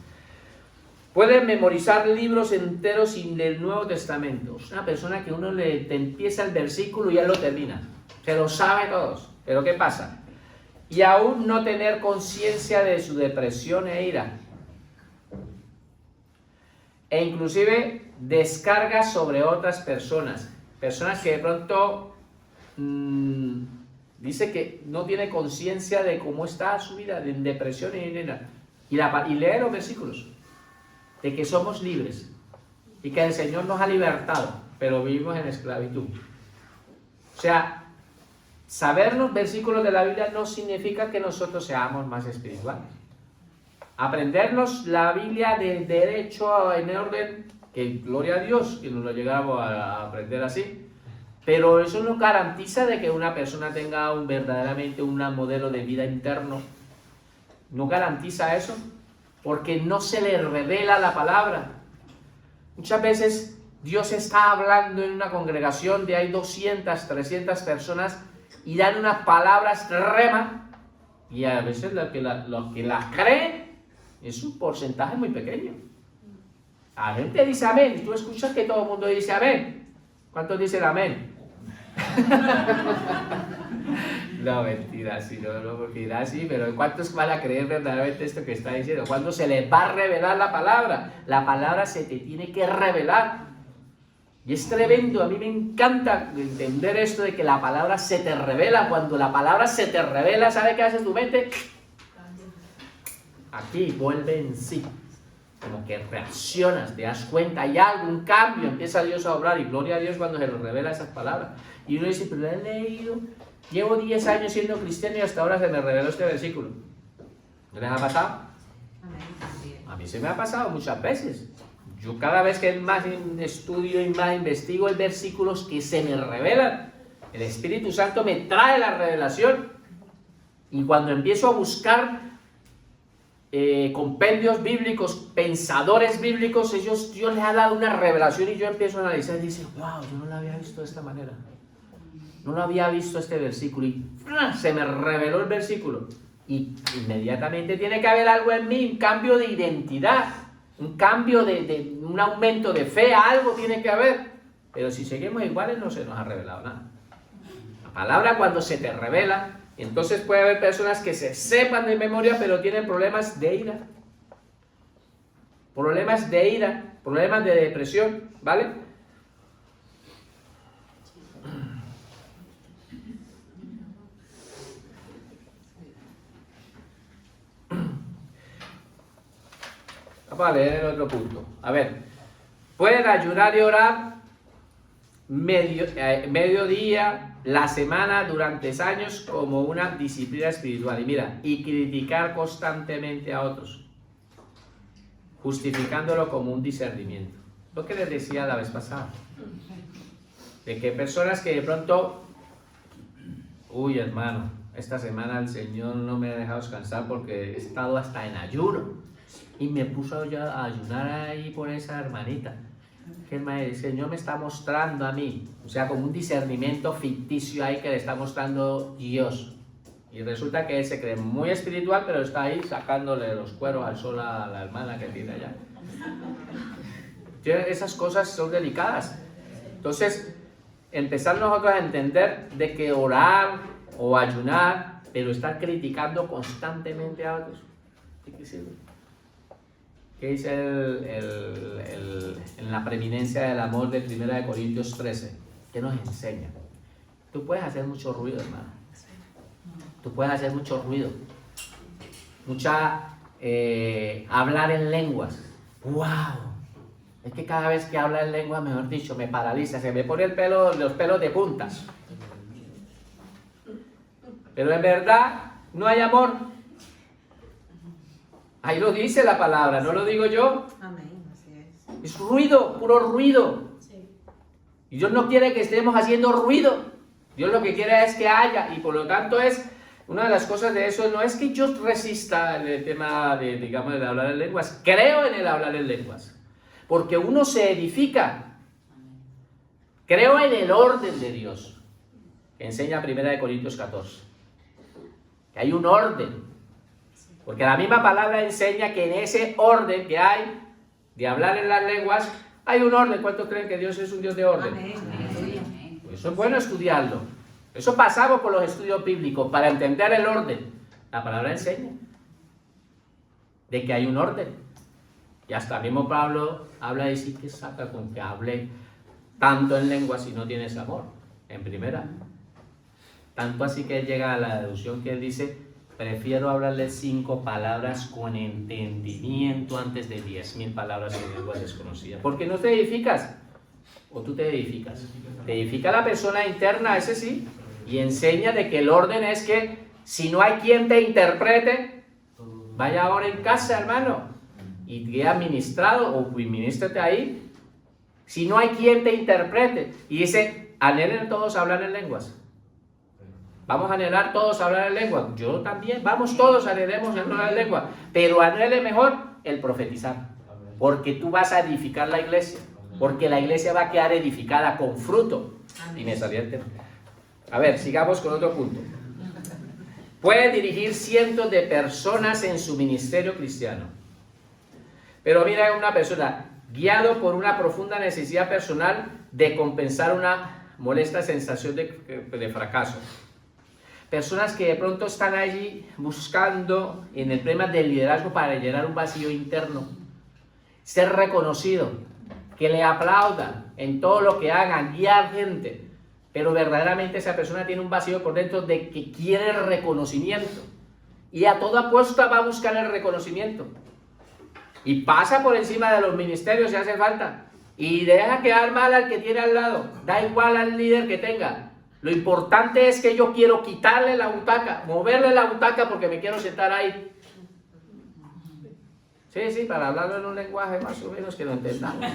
Pueden memorizar libros enteros sin del Nuevo Testamento. Es una persona que uno te empieza el versículo y ya lo termina. Se lo sabe todos. Pero ¿qué pasa? Y aún no tener conciencia de su depresión e ira. E inclusive descarga sobre otras personas. Personas que de pronto dice que no tiene conciencia de cómo está su vida, de depresión e ira. Y lee los versículos. De que somos libres y que el Señor nos ha libertado, pero vivimos en esclavitud. O sea, saber los versículos de la Biblia no significa que nosotros seamos más espirituales. Aprendernos la Biblia de derecho en orden que gloria a Dios que nos lo llegamos a aprender así, pero eso no garantiza de que una persona tenga verdaderamente un modelo de vida interno. No garantiza eso, porque no se le revela la palabra. Muchas veces Dios está hablando en una congregación de hay 200, 300 personas y dan unas palabras rema, y a veces los que las creen es un porcentaje muy pequeño. La gente dice amén, y tú escuchas que todo el mundo dice amén. ¿Cuántos dicen amén? No, mentira, sí, no, porque dirá sí, pero ¿cuántos van a creer verdaderamente esto que está diciendo? ¿Cuándo se les va a revelar la palabra? La palabra se te tiene que revelar. Y es tremendo, a mí me encanta entender esto de que la palabra se te revela. Cuando la palabra se te revela, ¿sabe qué hace tu mente? Aquí vuelve en sí. Como que reaccionas, te das cuenta, hay algo, un cambio, empieza Dios a obrar, y gloria a Dios cuando se nos revela esas palabras. Y uno dice, pero lo he leído, llevo 10 años siendo cristiano y hasta ahora se me reveló este versículo. ¿No les ha pasado? A mí se me ha pasado muchas veces. Yo cada vez que más estudio y más investigo, hay versículos que se me revelan. El Espíritu Santo me trae la revelación. Y cuando empiezo a buscar compendios bíblicos, pensadores bíblicos, Dios les ha dado una revelación y yo empiezo a analizar y dice, wow, yo no lo había visto de esta manera. No lo había visto este versículo y se me reveló el versículo. Y inmediatamente tiene que haber algo en mí, un cambio de identidad, un cambio de un aumento de fe, algo tiene que haber. Pero si seguimos iguales no se nos ha revelado nada. La palabra cuando se te revela, entonces puede haber personas que se sepan de memoria pero tienen problemas de ira. Problemas de ira, problemas de depresión, ¿vale? Vamos a leer el otro punto. A ver, pueden ayunar y orar mediodía, la semana, durante años como una disciplina espiritual. Y mira, y criticar constantemente a otros, justificándolo como un discernimiento. Lo que les decía la vez pasada. De que personas que de pronto, uy hermano, esta semana el Señor no me ha dejado descansar porque he estado hasta en ayuno. Y me puso ya a ayunar ahí por esa hermanita. Que el Señor me está mostrando a mí. O sea, como un discernimiento ficticio ahí que le está mostrando Dios. Y resulta que él se cree muy espiritual, pero está ahí sacándole los cueros al sol a la hermana que tiene allá. Esas cosas son delicadas. Entonces, empezar nosotros a entender de que orar o ayunar, pero estar criticando constantemente a otros, ¿de qué sirve? ¿Qué dice en la preeminencia del amor de 1 Corintios 13? ¿Qué nos enseña? Tú puedes hacer mucho ruido, hermano. Tú puedes hacer mucho ruido. Hablar en lenguas. ¡Wow! Es que cada vez que habla en lengua, mejor dicho, me paraliza. Se me pone los pelos de puntas. Pero en verdad no hay amor. Ahí lo dice la palabra, no lo digo yo. Amén, así es. Es ruido, puro ruido. Sí. Y Dios no quiere que estemos haciendo ruido. Dios lo que quiere es que haya. Y por lo tanto una de las cosas de eso no es que yo resista el tema de hablar en lenguas. Creo en el hablar en lenguas. Porque uno se edifica. Creo en el orden de Dios. Que enseña 1 Corintios 14. Que hay un orden. Porque la misma palabra enseña que en ese orden que hay de hablar en las lenguas, hay un orden. ¿Cuántos creen que Dios es un Dios de orden? Amén. Pues eso es bueno estudiarlo. Eso pasamos por los estudios bíblicos para entender el orden. La palabra enseña de que hay un orden. Y hasta mismo Pablo habla de sí que saca con que hable tanto en lenguas si no tienes amor. En primera. Tanto así que él llega a la deducción que él dice: prefiero hablarle 5 palabras con entendimiento antes de 10,000 palabras en lengua desconocida. Porque no te edificas, o tú te edificas. Te edifica la persona interna, ese sí, y enseña de que el orden es que si no hay quien te interprete, vaya ahora en casa, hermano, y te administrado o ministrate ahí, Si no hay quien te interprete. Y dice, anhelen todos hablar en lenguas. Vamos a anhelar todos hablar en lengua. Yo también. Vamos todos, anhelemos hablar en lengua. Pero anhele mejor el profetizar. Porque tú vas a edificar la iglesia. Porque la iglesia va a quedar edificada con fruto. Y me salió el tema. A ver, sigamos con otro punto. Puede dirigir cientos de personas en su ministerio cristiano. Pero mira, una persona guiado por una profunda necesidad personal de compensar una molesta sensación de fracaso. Personas que de pronto están allí buscando en el tema del liderazgo para llenar un vacío interno. Ser reconocido, que le aplaudan en todo lo que hagan, guiar gente. Pero verdaderamente esa persona tiene un vacío por dentro de que quiere el reconocimiento. Y a toda apuesta va a buscar el reconocimiento. Y pasa por encima de los ministerios si hace falta. Y deja quedar mal al que tiene al lado. Da igual al líder que tenga. Lo importante es que yo quiero quitarle la butaca, moverle la butaca porque me quiero sentar ahí. Sí, para hablarlo en un lenguaje más o menos que lo entendamos.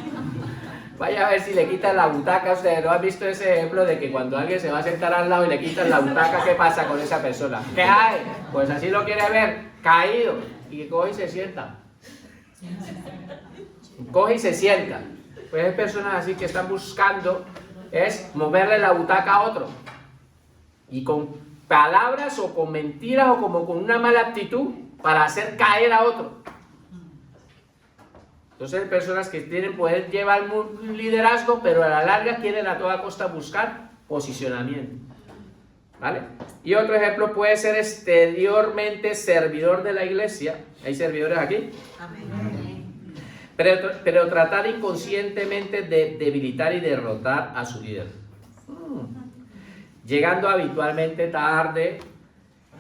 Vaya a ver si le quitan la butaca. Ustedes no han visto ese ejemplo de que cuando alguien se va a sentar al lado y le quitan la butaca, ¿qué pasa con esa persona? ¿Qué hay? Pues así lo quiere ver, caído. Y coge y se sienta. Coge y se sienta. Pues hay personas así que están buscando es moverle la butaca a otro. Y con palabras o con mentiras o como con una mala actitud para hacer caer a otro. Entonces hay personas que tienen poder llevar un liderazgo, pero a la larga quieren a toda costa buscar posicionamiento. ¿Vale? Y otro ejemplo puede ser exteriormente servidor de la iglesia. ¿Hay servidores aquí? Amén. Pero tratar inconscientemente de debilitar y derrotar a su líder. Llegando habitualmente tarde,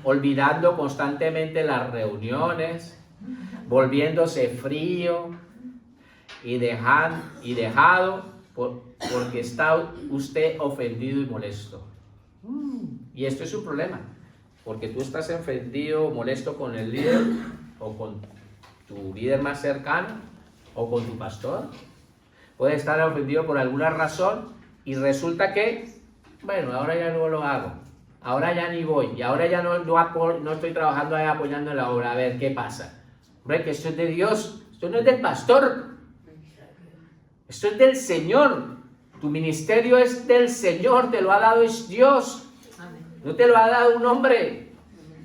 olvidando constantemente las reuniones, volviéndose frío y dejado porque está usted ofendido y molesto. Y esto es un problema, porque tú estás ofendido o molesto con el líder o con tu líder más cercano o con tu pastor. Puedes estar ofendido por alguna razón y resulta que, bueno, ahora ya no lo hago, ahora ya ni voy y ahora ya no estoy trabajando ahí apoyando en la obra. A ver, ¿qué pasa? Hombre, que esto es de Dios, esto no es del pastor, esto es del Señor. Tu ministerio es del Señor, te lo ha dado es Dios. No te lo ha dado un hombre.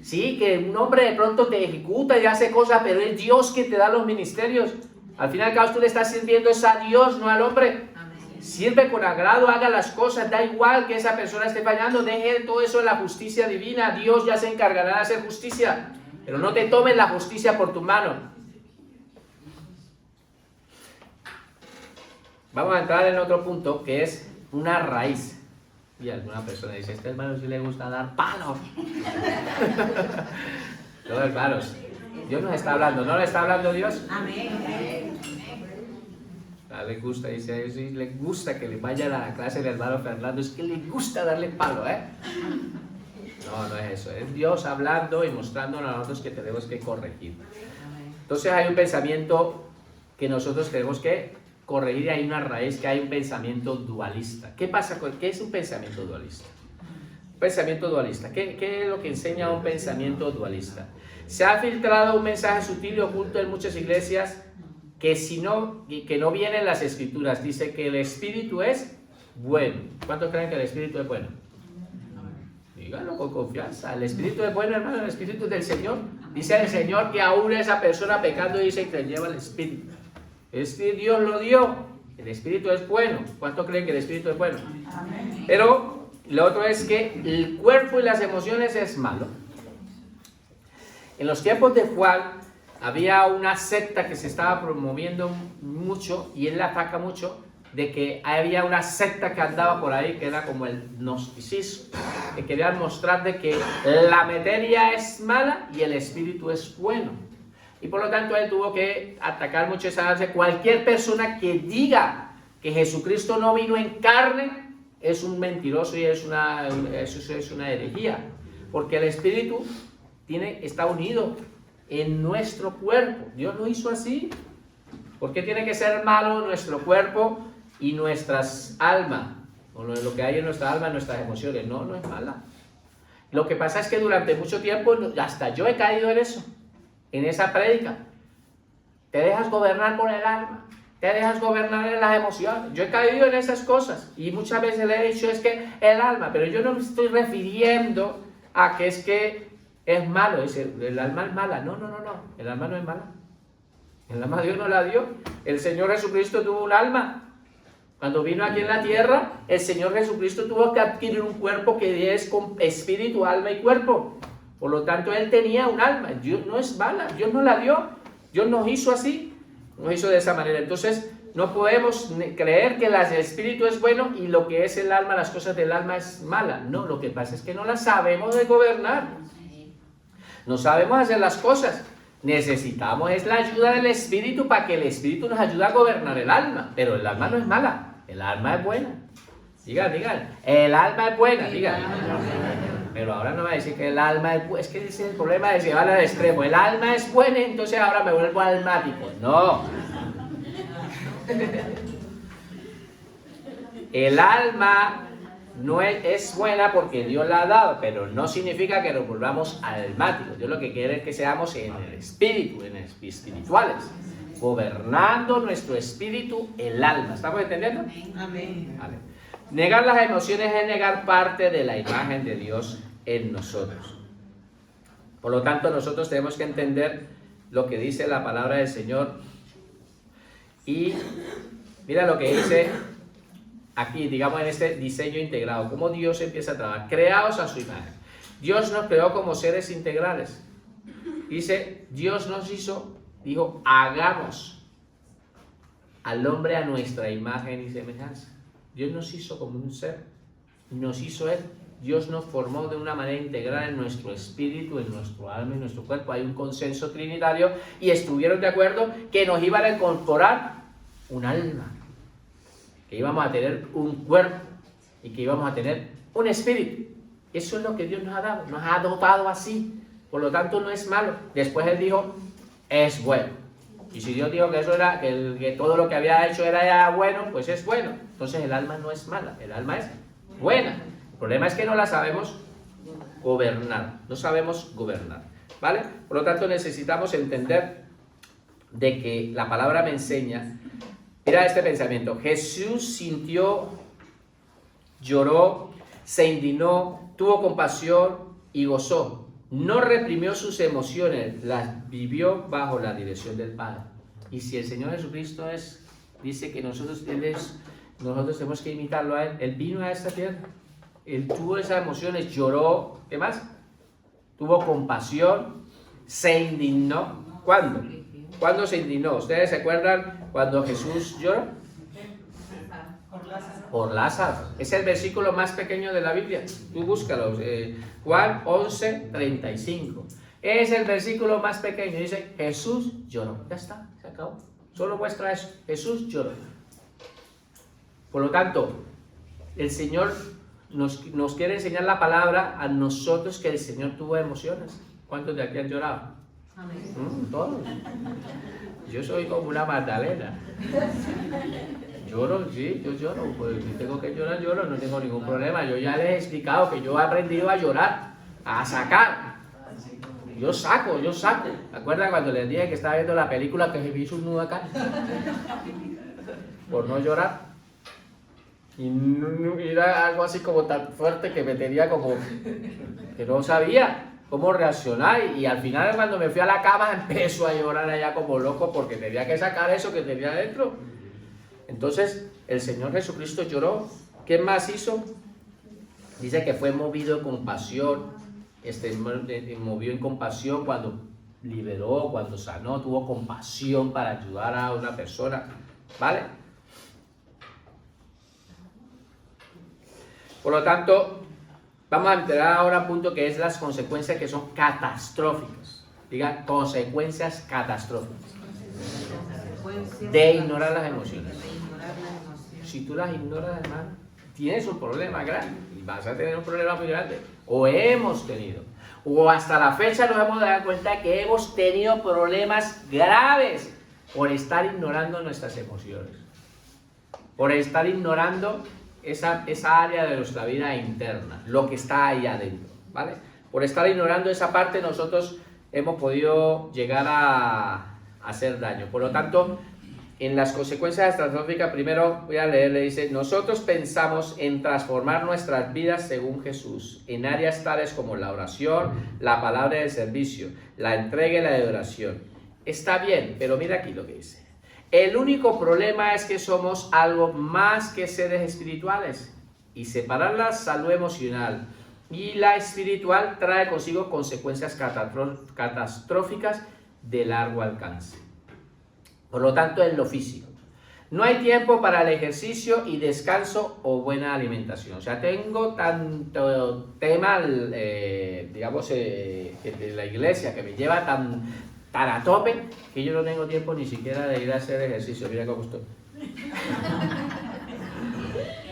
Sí, que un hombre de pronto te ejecuta y hace cosas, pero es Dios que te da los ministerios. Al fin y al cabo tú le estás sirviendo es a Dios, no al hombre. Sirve con agrado, haga las cosas, da igual que esa persona esté fallando, deje todo eso en la justicia divina. Dios ya se encargará de hacer justicia, pero no te tomes la justicia por tu mano. Vamos a entrar en otro punto que es una raíz. Y alguna persona dice, este hermano sí le gusta dar palos. No, hermanos, Dios nos está hablando, ¿no le está hablando Dios? Amén. Le gusta, dice, sí, le gusta que le vaya a la clase del hermano Fernando, es que le gusta darle palo, ¿eh? No, no es eso, es Dios hablando y mostrándonos a nosotros que tenemos que corregir. Entonces hay un pensamiento que nosotros tenemos que corregir y hay una raíz, que hay un pensamiento dualista. ¿Qué pasa con qué es un pensamiento dualista? Un pensamiento dualista. ¿Qué es lo que enseña un pensamiento dualista? Se ha filtrado un mensaje sutil y oculto en muchas iglesias que no viene en las escrituras. Dice que el espíritu es bueno. ¿Cuántos creen que el espíritu es bueno? Díganlo con confianza. El espíritu es bueno, hermano, el espíritu es del Señor. Dice el Señor que aún esa persona pecando dice que lleva el espíritu. Es que Dios lo dio. El espíritu es bueno. ¿Cuántos creen que el espíritu es bueno? Amén. Pero lo otro es que el cuerpo y las emociones es malo. En los tiempos de Juan había una secta que se estaba promoviendo mucho, y él la ataca mucho, de que había una secta que andaba por ahí que era como el gnosticismo, que querían mostrar de que la materia es mala y el espíritu es bueno. Y por lo tanto él tuvo que atacar mucho esa base. Cualquier persona que diga que Jesucristo no vino en carne es un mentiroso y eso es una herejía. Porque el espíritu está unido en nuestro cuerpo. Dios lo hizo así. ¿Por qué tiene que ser malo nuestro cuerpo y nuestras almas, o lo que hay en nuestra alma, nuestras emociones, no es mala. Lo que pasa es que durante mucho tiempo, hasta yo he caído en eso, en esa prédica. Te dejas gobernar por el alma, te dejas gobernar en las emociones. Yo he caído en esas cosas y muchas veces le he dicho es que el alma, pero yo no me estoy refiriendo a que es que es malo, dice, el alma es mala. No, el alma no es mala. El alma Dios no la dio. El Señor Jesucristo tuvo un alma. Cuando vino aquí en la tierra, el Señor Jesucristo tuvo que adquirir un cuerpo que es con espíritu, alma y cuerpo. Por lo tanto, Él tenía un alma. Dios no es mala, Dios no la dio. Dios nos hizo así, nos hizo de esa manera. Entonces, no podemos creer que el espíritu es bueno y lo que es el alma, las cosas del alma es mala. No, lo que pasa es que no las sabemos de gobernar. No sabemos hacer las cosas. Necesitamos es la ayuda del espíritu para que el espíritu nos ayude a gobernar el alma. Pero el alma no es mala. El alma es buena. Digan. El alma es buena, digan. Pero ahora no va a decir que el alma es buena. Es que ese es el problema de llevar al extremo. El alma es buena, entonces ahora me vuelvo almático. No. El alma no es buena porque Dios la ha dado, pero no significa que nos volvamos almáticos. Dios lo que quiere es que seamos en el espíritu, espirituales. Gobernando nuestro espíritu, el alma. ¿Estamos entendiendo? Amén. Vale. Negar las emociones es negar parte de la imagen de Dios en nosotros. Por lo tanto, nosotros tenemos que entender lo que dice la palabra del Señor. Y mira lo que dice aquí, digamos, en este diseño integrado. Cómo Dios empieza a trabajar. Creados a su imagen. Dios nos creó como seres integrales. Dice, Dios nos hizo, dijo, hagamos al hombre a nuestra imagen y semejanza. Dios nos hizo como un ser, nos hizo Él. Dios nos formó de una manera integral en nuestro espíritu, en nuestro alma y en nuestro cuerpo. Hay un consenso trinitario y estuvieron de acuerdo que nos iban a incorporar un alma, que íbamos a tener un cuerpo y que íbamos a tener un espíritu. Eso es lo que Dios nos ha dado, nos ha dotado así. Por lo tanto, no es malo. Después Él dijo, es bueno. Y si Dios dijo que eso era, que todo lo que había hecho era ya bueno, pues es bueno. Entonces el alma no es mala, el alma es buena. El problema es que no la sabemos gobernar, no sabemos gobernar, ¿vale? Por lo tanto necesitamos entender de que la palabra me enseña. Mira este pensamiento: Jesús sintió, lloró, se indignó, tuvo compasión y gozó. No reprimió sus emociones, las vivió bajo la dirección del Padre. Y si el Señor Jesucristo dice que nosotros tenemos que imitarlo a Él. Él vino a esta tierra, Él tuvo esas emociones, lloró, ¿qué más? Tuvo compasión, se indignó. ¿Cuándo? ¿Cuándo se indignó? ¿Ustedes se acuerdan cuando Jesús lloró? Por Lázaro. Es el versículo más pequeño de la Biblia. Tú búscalo. Juan 11:35. Es el versículo más pequeño. Dice, Jesús lloró. Ya está, se acabó. Solo muestra eso. Jesús lloró. Por lo tanto, el Señor nos quiere enseñar la palabra a nosotros, que el Señor tuvo emociones. ¿Cuántos de aquí han llorado? Amén. Todos. Yo soy como una Magdalena. Lloro, sí, yo lloro, pues si tengo que llorar, lloro, no tengo ningún problema. Yo ya les he explicado que yo he aprendido a llorar, a sacar. Yo saco. ¿Te acuerdas cuando les dije que estaba viendo la película que se me hizo un nudo acá? Por no llorar. Y era algo así como tan fuerte que me tenía como que no sabía cómo reaccionar. Y al final, cuando me fui a la cama, empezó a llorar allá como loco porque tenía que sacar eso que tenía adentro. Entonces, el Señor Jesucristo lloró. ¿Qué más hizo? Dice que fue movido en compasión. Movió en compasión cuando liberó, cuando sanó, tuvo compasión para ayudar a una persona. ¿Vale? Por lo tanto, vamos a entrar ahora a un punto que es las consecuencias que son catastróficas. Diga, consecuencias catastróficas. De ignorar las emociones. Si tú las ignoras, hermano, tienes un problema grande. Y vas a tener un problema muy grande. O hemos tenido. O hasta la fecha nos hemos dado cuenta que hemos tenido problemas graves por estar ignorando nuestras emociones. por estar ignorando esa área de nuestra vida interna, lo que está ahí adentro, ¿vale? Por estar ignorando esa parte nosotros hemos podido llegar a hacer daño. Por lo tanto, en las consecuencias catastróficas, primero voy a leer, le dice, nosotros pensamos en transformar nuestras vidas según Jesús, en áreas tales como la oración, la palabra de servicio, la entrega y la adoración. Está bien, pero mira aquí lo que dice. El único problema es que somos algo más que seres espirituales, y separar la salud emocional y la espiritual trae consigo consecuencias catastróficas de largo alcance. Por lo tanto, en lo físico, no hay tiempo para el ejercicio y descanso o buena alimentación. O sea, tengo tanto tema, digamos, de la iglesia que me lleva tan a tope que yo no tengo tiempo ni siquiera de ir a hacer ejercicio. Mira cómo estoy.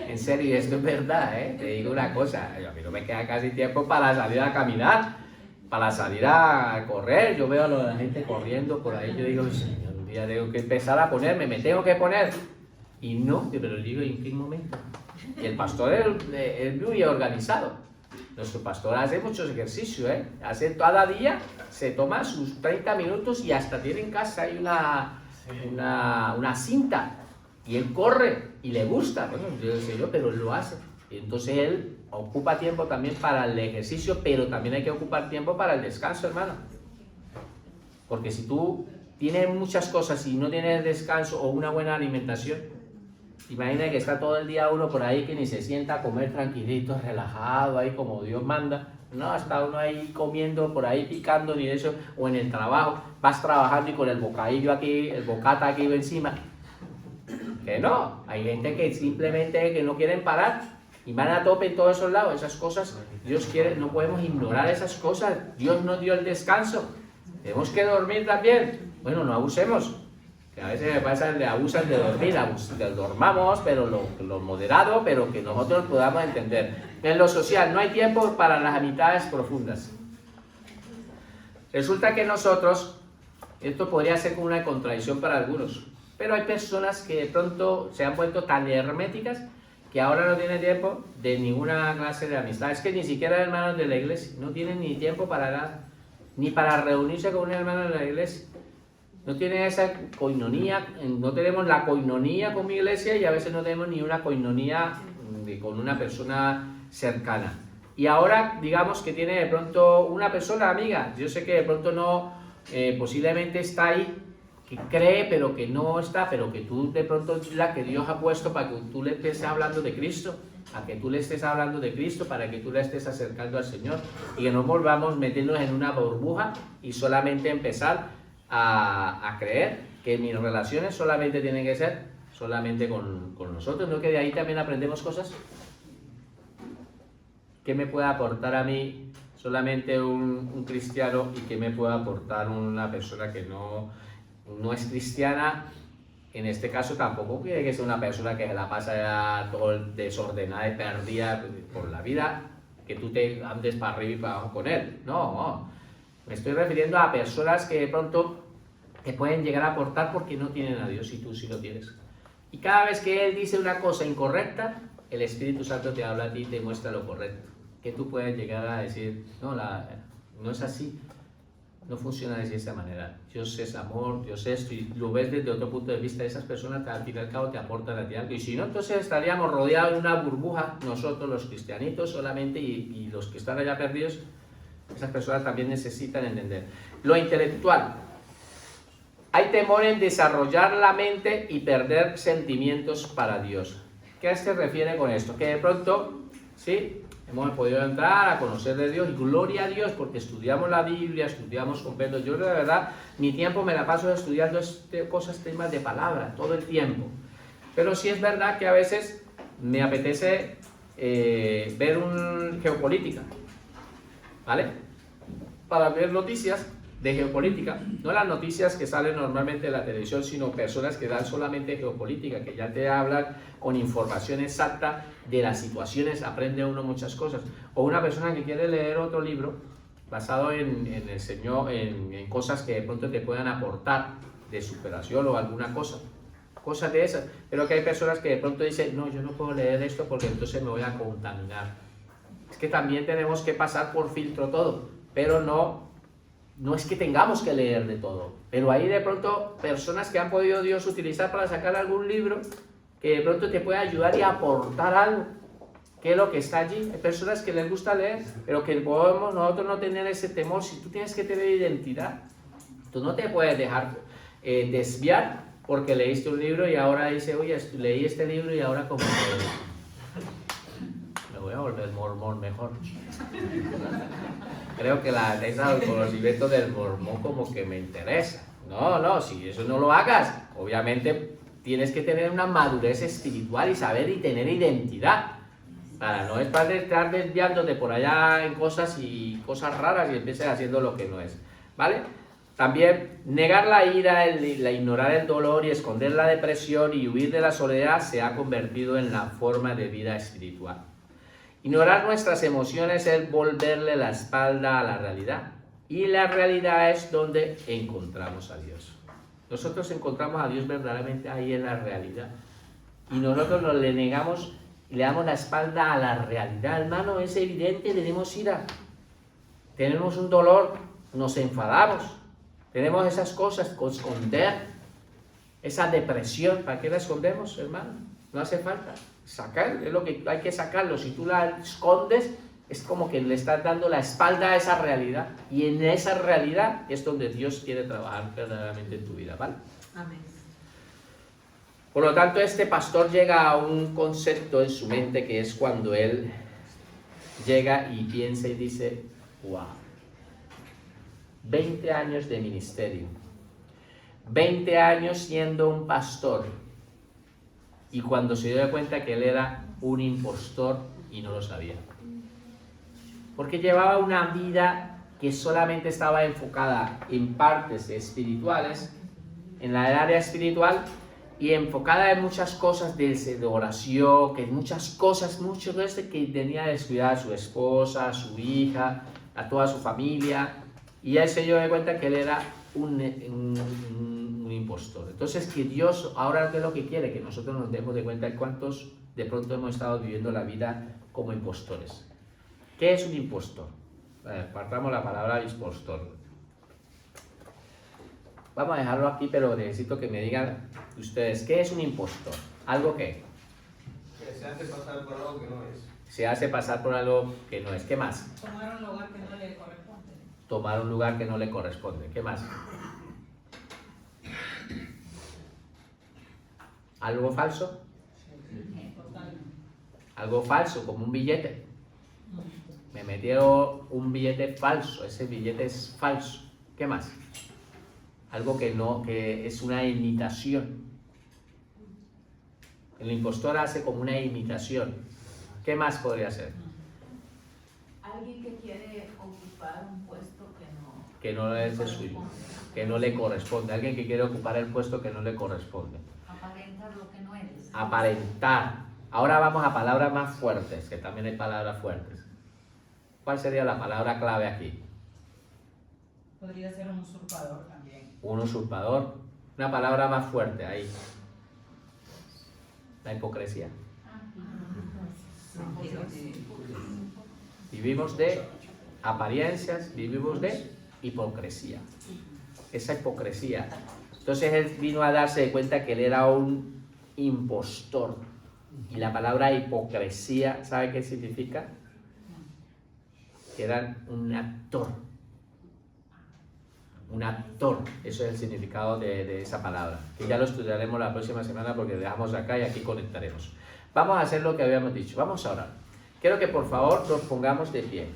En serio, esto es verdad, ¿eh? Te digo una cosa, a mí no me queda casi tiempo para salir a caminar, para salir a correr. Yo veo a la gente corriendo por ahí, yo digo, Señor, un día tengo que empezar a ponerme, me tengo que poner. Y no, pero digo, ¿en qué momento? Y el pastor es muy organizado. Nuestro pastor hace muchos ejercicios, ¿eh? Hace cada día, se toma sus 30 minutos y hasta tiene en casa ahí una cinta. Y él corre y le gusta, bueno, yo sé yo, pero él lo hace. Y entonces él ocupa tiempo también para el ejercicio, pero también hay que ocupar tiempo para el descanso, hermano. Porque si tú tienes muchas cosas y no tienes descanso o una buena alimentación, imagina que está todo el día uno por ahí que ni se sienta a comer tranquilito, relajado, ahí como Dios manda. No, está uno ahí comiendo por ahí, picando ni eso, o en el trabajo, vas trabajando y con el bocadillo aquí, el bocata aquí encima. Que no, hay gente que simplemente que no quieren parar y van a tope en todos esos lados. Esas cosas, Dios quiere, no podemos ignorar esas cosas. Dios nos dio el descanso, tenemos que dormir también. Bueno, no abusemos, que a veces me pasa que abusan de dormir, dormamos, pero lo moderado, pero que nosotros podamos entender. En lo social, no hay tiempo para las amistades profundas. Resulta que nosotros, esto podría ser como una contradicción para algunos, pero hay personas que de pronto se han vuelto tan herméticas que ahora no tienen tiempo de ninguna clase de amistad. Es que ni siquiera hermanos de la iglesia no tienen ni tiempo para nada, ni para reunirse con un hermano de la iglesia. No tienen esa coinonía, no tenemos la coinonía con mi iglesia y a veces no tenemos ni una coinonía con una persona cercana. Y ahora digamos que tiene de pronto una persona amiga, yo sé que de pronto no, posiblemente está ahí, que cree pero que no está, pero que tú de pronto es la que Dios ha puesto para que tú le estés hablando de Cristo, a que tú le estés hablando de Cristo, para que tú le estés acercando al Señor y que no volvamos metiéndonos en una burbuja y solamente empezar a creer que mis relaciones solamente tienen que ser solamente con nosotros, ¿no? Que de ahí también aprendemos cosas. ¿Qué me puede aportar a mí solamente un cristiano y qué me puede aportar una persona que no es cristiana? En este caso tampoco tiene que ser una persona que se la pasa ya todo desordenada y perdida por la vida, que tú te andes para arriba y para abajo con él. No, me estoy refiriendo a personas que de pronto te pueden llegar a aportar porque no tienen a Dios y tú sí lo tienes. Y cada vez que Él dice una cosa incorrecta, el Espíritu Santo te habla a ti y te muestra lo correcto. Que tú puedes llegar a decir, no es así, no funciona de esa manera. Dios es amor, Dios es esto, y lo ves desde otro punto de vista. Esas personas al fin y al cabo te aportan a ti algo. Y si no, entonces estaríamos rodeados de una burbuja, nosotros los cristianitos solamente, y los que están allá perdidos, esas personas también necesitan entender. Lo intelectual. Hay temor en desarrollar la mente y perder sentimientos para Dios. ¿Qué se refiere con esto? Que de pronto, sí, hemos podido entrar a conocer de Dios y gloria a Dios porque estudiamos la Biblia, estudiamos completo. Yo de verdad, mi tiempo me la paso estudiando cosas, temas de palabra, todo el tiempo. Pero sí es verdad que a veces me apetece ver geopolítica, ¿vale? Para ver noticias de geopolítica, no las noticias que salen normalmente de la televisión, sino personas que dan solamente geopolítica, que ya te hablan con información exacta de las situaciones, aprende uno muchas cosas. O una persona que quiere leer otro libro basado en el Señor, en cosas que de pronto te puedan aportar de superación o alguna cosa. cosas de esas. Pero que hay personas que de pronto dicen, no, yo no puedo leer esto porque entonces me voy a contaminar. Es que también tenemos que pasar por filtro todo, pero no es que tengamos que leer de todo. Pero hay de pronto personas que han podido Dios utilizar para sacar algún libro que de pronto te puede ayudar y aportar algo. ¿Qué es lo que está allí? Hay personas que les gusta leer, pero que podemos nosotros no tener ese temor. Si tú tienes que tener identidad, tú no te puedes dejar desviar porque leíste un libro y ahora dice, oye, leí este libro y ahora como que me voy a volver mormón mejor. Creo que el conocimiento del mormón como que me interesa. No, si eso no lo hagas, obviamente tienes que tener una madurez espiritual y saber y tener identidad. Para no estar desviándote por allá en cosas raras y empieces haciendo lo que no es. ¿Vale? También negar la ira, ignorar el dolor y esconder la depresión y huir de la soledad se ha convertido en la forma de vida espiritual. Ignorar nuestras emociones es volverle la espalda a la realidad. Y la realidad es donde encontramos a Dios. Nosotros encontramos a Dios verdaderamente ahí en la realidad. Y nosotros le negamos y le damos la espalda a la realidad. Hermano, es evidente, tenemos ira. Tenemos un dolor, nos enfadamos. Tenemos esas cosas con esconder. Esa depresión, ¿para qué la escondemos, hermano? No hace falta. Sacar, es lo que hay que sacarlo. Si tú la escondes, es como que le estás dando la espalda a esa realidad. Y en esa realidad es donde Dios quiere trabajar verdaderamente en tu vida, ¿vale? Amén. Por lo tanto, este pastor llega a un concepto en su mente que es cuando él llega y piensa y dice, wow, 20 años de ministerio, 20 años siendo un pastor, y cuando se dio cuenta que él era un impostor y no lo sabía. Porque llevaba una vida que solamente estaba enfocada en partes espirituales, en la área espiritual, y enfocada en muchas cosas de oración, que muchas cosas, mucho de este que tenía descuidada a su esposa, a su hija, a toda su familia, y él se dio cuenta que él era un impostor. Entonces, que Dios ahora, ¿qué es lo que quiere? Que nosotros nos demos de cuenta de cuántos de pronto hemos estado viviendo la vida como impostores. ¿Qué es un impostor? Partamos la palabra impostor. Vamos a dejarlo aquí, pero necesito que me digan ustedes, ¿qué es un impostor? ¿Algo qué? Que se hace pasar por algo que no es. Se hace pasar por algo que no es. ¿Qué más? Tomar un lugar que no le corresponde. Tomar un lugar que no le corresponde. ¿Qué más? ¿Algo falso? Algo falso, como un billete. Me metieron un billete falso, ese billete es falso. ¿Qué más? Algo que no, que es una imitación. El impostor hace como una imitación. ¿Qué más podría ser? Alguien que quiere ocupar un puesto Que no es el suyo, que no le corresponde. Alguien que quiere ocupar el puesto que no le corresponde. aparentar lo que no eres. Aparentar. Ahora vamos a palabras más fuertes, que también hay palabras fuertes. ¿Cuál sería la palabra clave aquí? Podría ser un usurpador también. Un usurpador. Una palabra más fuerte ahí. La hipocresía. Vivimos de apariencias, vivimos de hipocresía. Esa hipocresía. Entonces él vino a darse de cuenta que él era un impostor. Y la palabra hipocresía, ¿sabe qué significa? Que era un actor. Un actor, eso es el significado de esa palabra, que ya lo estudiaremos la próxima semana porque dejamos acá y aquí conectaremos. Vamos a hacer lo que habíamos dicho, vamos a orar. Quiero que por favor nos pongamos de pie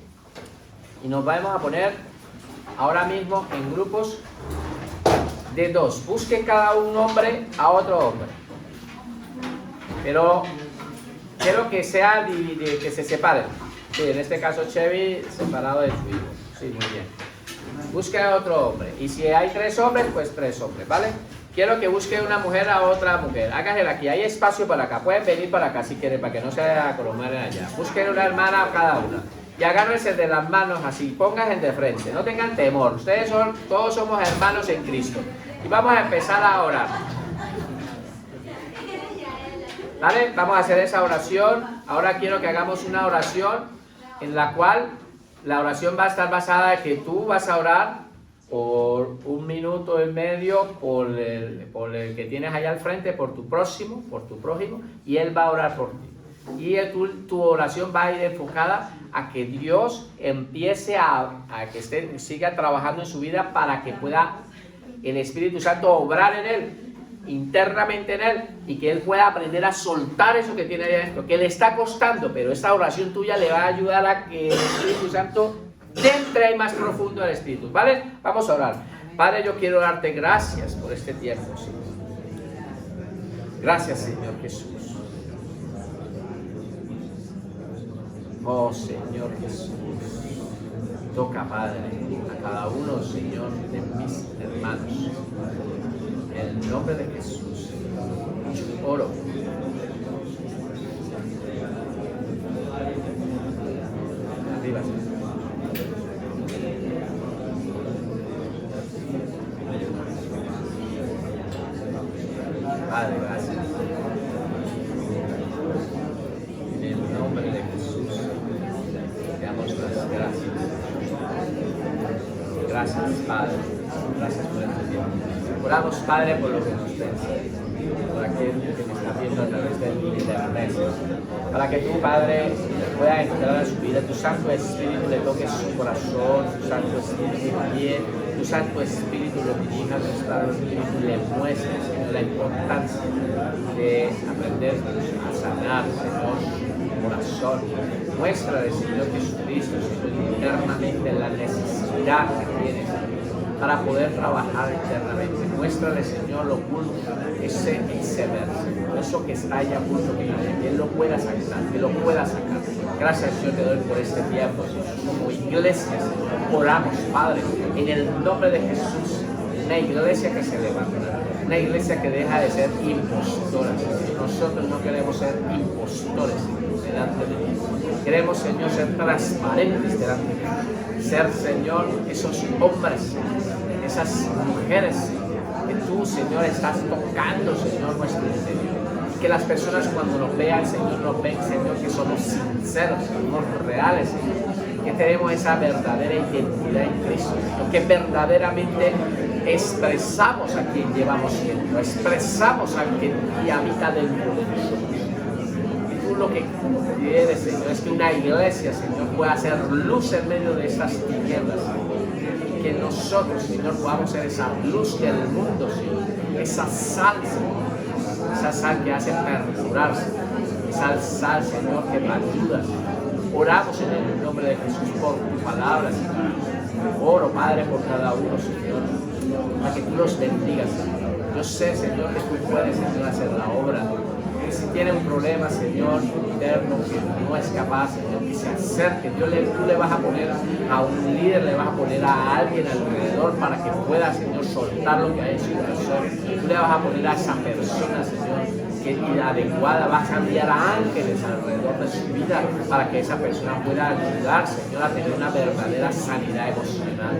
y nos vamos a poner ahora mismo en grupos de 2. Busque cada un hombre a otro hombre, pero quiero que sea que se separen. Sí, en este caso Chevy separado de su hijo. Sí, muy bien. Busque a otro hombre. Y si hay 3 hombres, pues 3 hombres, ¿vale? Quiero que busque una mujer a otra mujer. Háganse aquí. Hay espacio para acá. Pueden venir para acá si quieren, para que no se colomaren allá. Busquen una hermana a cada una. Y agárrense de las manos así. Pónganse de frente. No tengan temor. Todos somos hermanos en Cristo. Y vamos a empezar a orar. ¿Vale? Vamos a hacer esa oración. Ahora quiero que hagamos una oración en la cual la oración va a estar basada en que tú vas a orar por 1 minuto y medio por el que tienes allá al frente, por tu prójimo, y él va a orar por ti. Y tu oración va a ir enfocada a que Dios empiece a que siga trabajando en su vida para que pueda el Espíritu Santo obrar en él, internamente en él, y que él pueda aprender a soltar eso que tiene ahí adentro, que le está costando, pero esta oración tuya le va a ayudar a que el Espíritu Santo entre ahí más profundo al Espíritu, ¿vale? Vamos a orar. Padre, yo quiero darte gracias por este tiempo, Señor. Gracias, Señor Jesús. Oh, Señor Jesús. Toca, Padre, a cada uno, Señor, de mis hermanos. En el nombre de Jesús, oro. Arriba, Señor. Padre, gracias. En el nombre de Jesús, te damos las gracias. Gracias, Padre. Gracias por este tiempo. Oramos, Padre, por lo que nos ves, por aquel que me está viendo a través del internet, para que tú, Padre, pueda entrar a su vida, tu Santo Espíritu le toque su corazón, tu Santo Espíritu también, tu Santo Espíritu lo dirija, tu Santo Espíritu le muestre, Señor, la importancia de aprender a sanar, Señor, su corazón. Muéstrale, Señor Jesucristo, Señor, internamente la necesidad que tienes para poder trabajar internamente. Muéstrale, Señor, lo oculto, ese viceversa, eso que está allá oculto, que Él lo pueda sacar, que lo pueda sacar. Gracias, Señor, te doy por este tiempo, Señor. Como iglesia, Señor, oramos, Padre, en el nombre de Jesús. Una iglesia que se levanta, una iglesia que deja de ser impostora. Nosotros no queremos ser impostores delante de ti. Queremos, Señor, ser transparentes delante de ti. Ser, Señor, esos hombres, esas mujeres que tú, Señor, estás tocando, Señor, nuestro interior. Y que las personas cuando nos vean, Señor, nos ven, Señor, que somos sinceros, somos reales, Señor. Que tenemos esa verdadera identidad en Cristo, Señor. Que verdaderamente expresamos a quien llevamos siendo, expresamos a quien habita dentro de nosotros. Y tú lo que quieres, Señor, es que una iglesia, Señor, pueda hacer luz en medio de estas tinieblas. Y que nosotros, Señor, podamos ser esa luz del mundo, Señor. Esa sal, Señor. Esa sal que hace perdurarse. Esa sal, Señor, que me ayuda. Oramos en el nombre de Jesús por tu palabra, Señor. Oro, Padre, por cada uno, Señor, para que tú los bendigas, Señor. Yo sé, Señor, que tú puedes, Señor, hacer la obra. Que si tiene un problema, Señor, interno, que no es capaz, Señor, que se acerque. Tú le vas a poner a un líder, le vas a poner a alguien alrededor para que pueda, Señor, soltar lo que hay en su corazón. Tú le vas a poner a esa persona, Señor, que es adecuada, vas a enviar a ángeles alrededor de su vida para que esa persona pueda ayudar, Señor, a tener una verdadera sanidad emocional.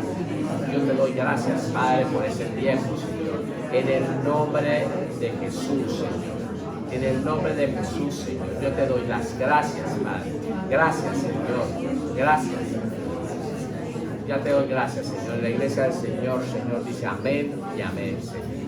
Yo te doy gracias, Padre, por ese tiempo, Señor, en el nombre de Jesús, Señor. En el nombre de Jesús, Señor, yo te doy las gracias, Padre. Gracias, Señor. Gracias. Ya te doy gracias, Señor. La iglesia del Señor, Señor, dice amén y amén, Señor.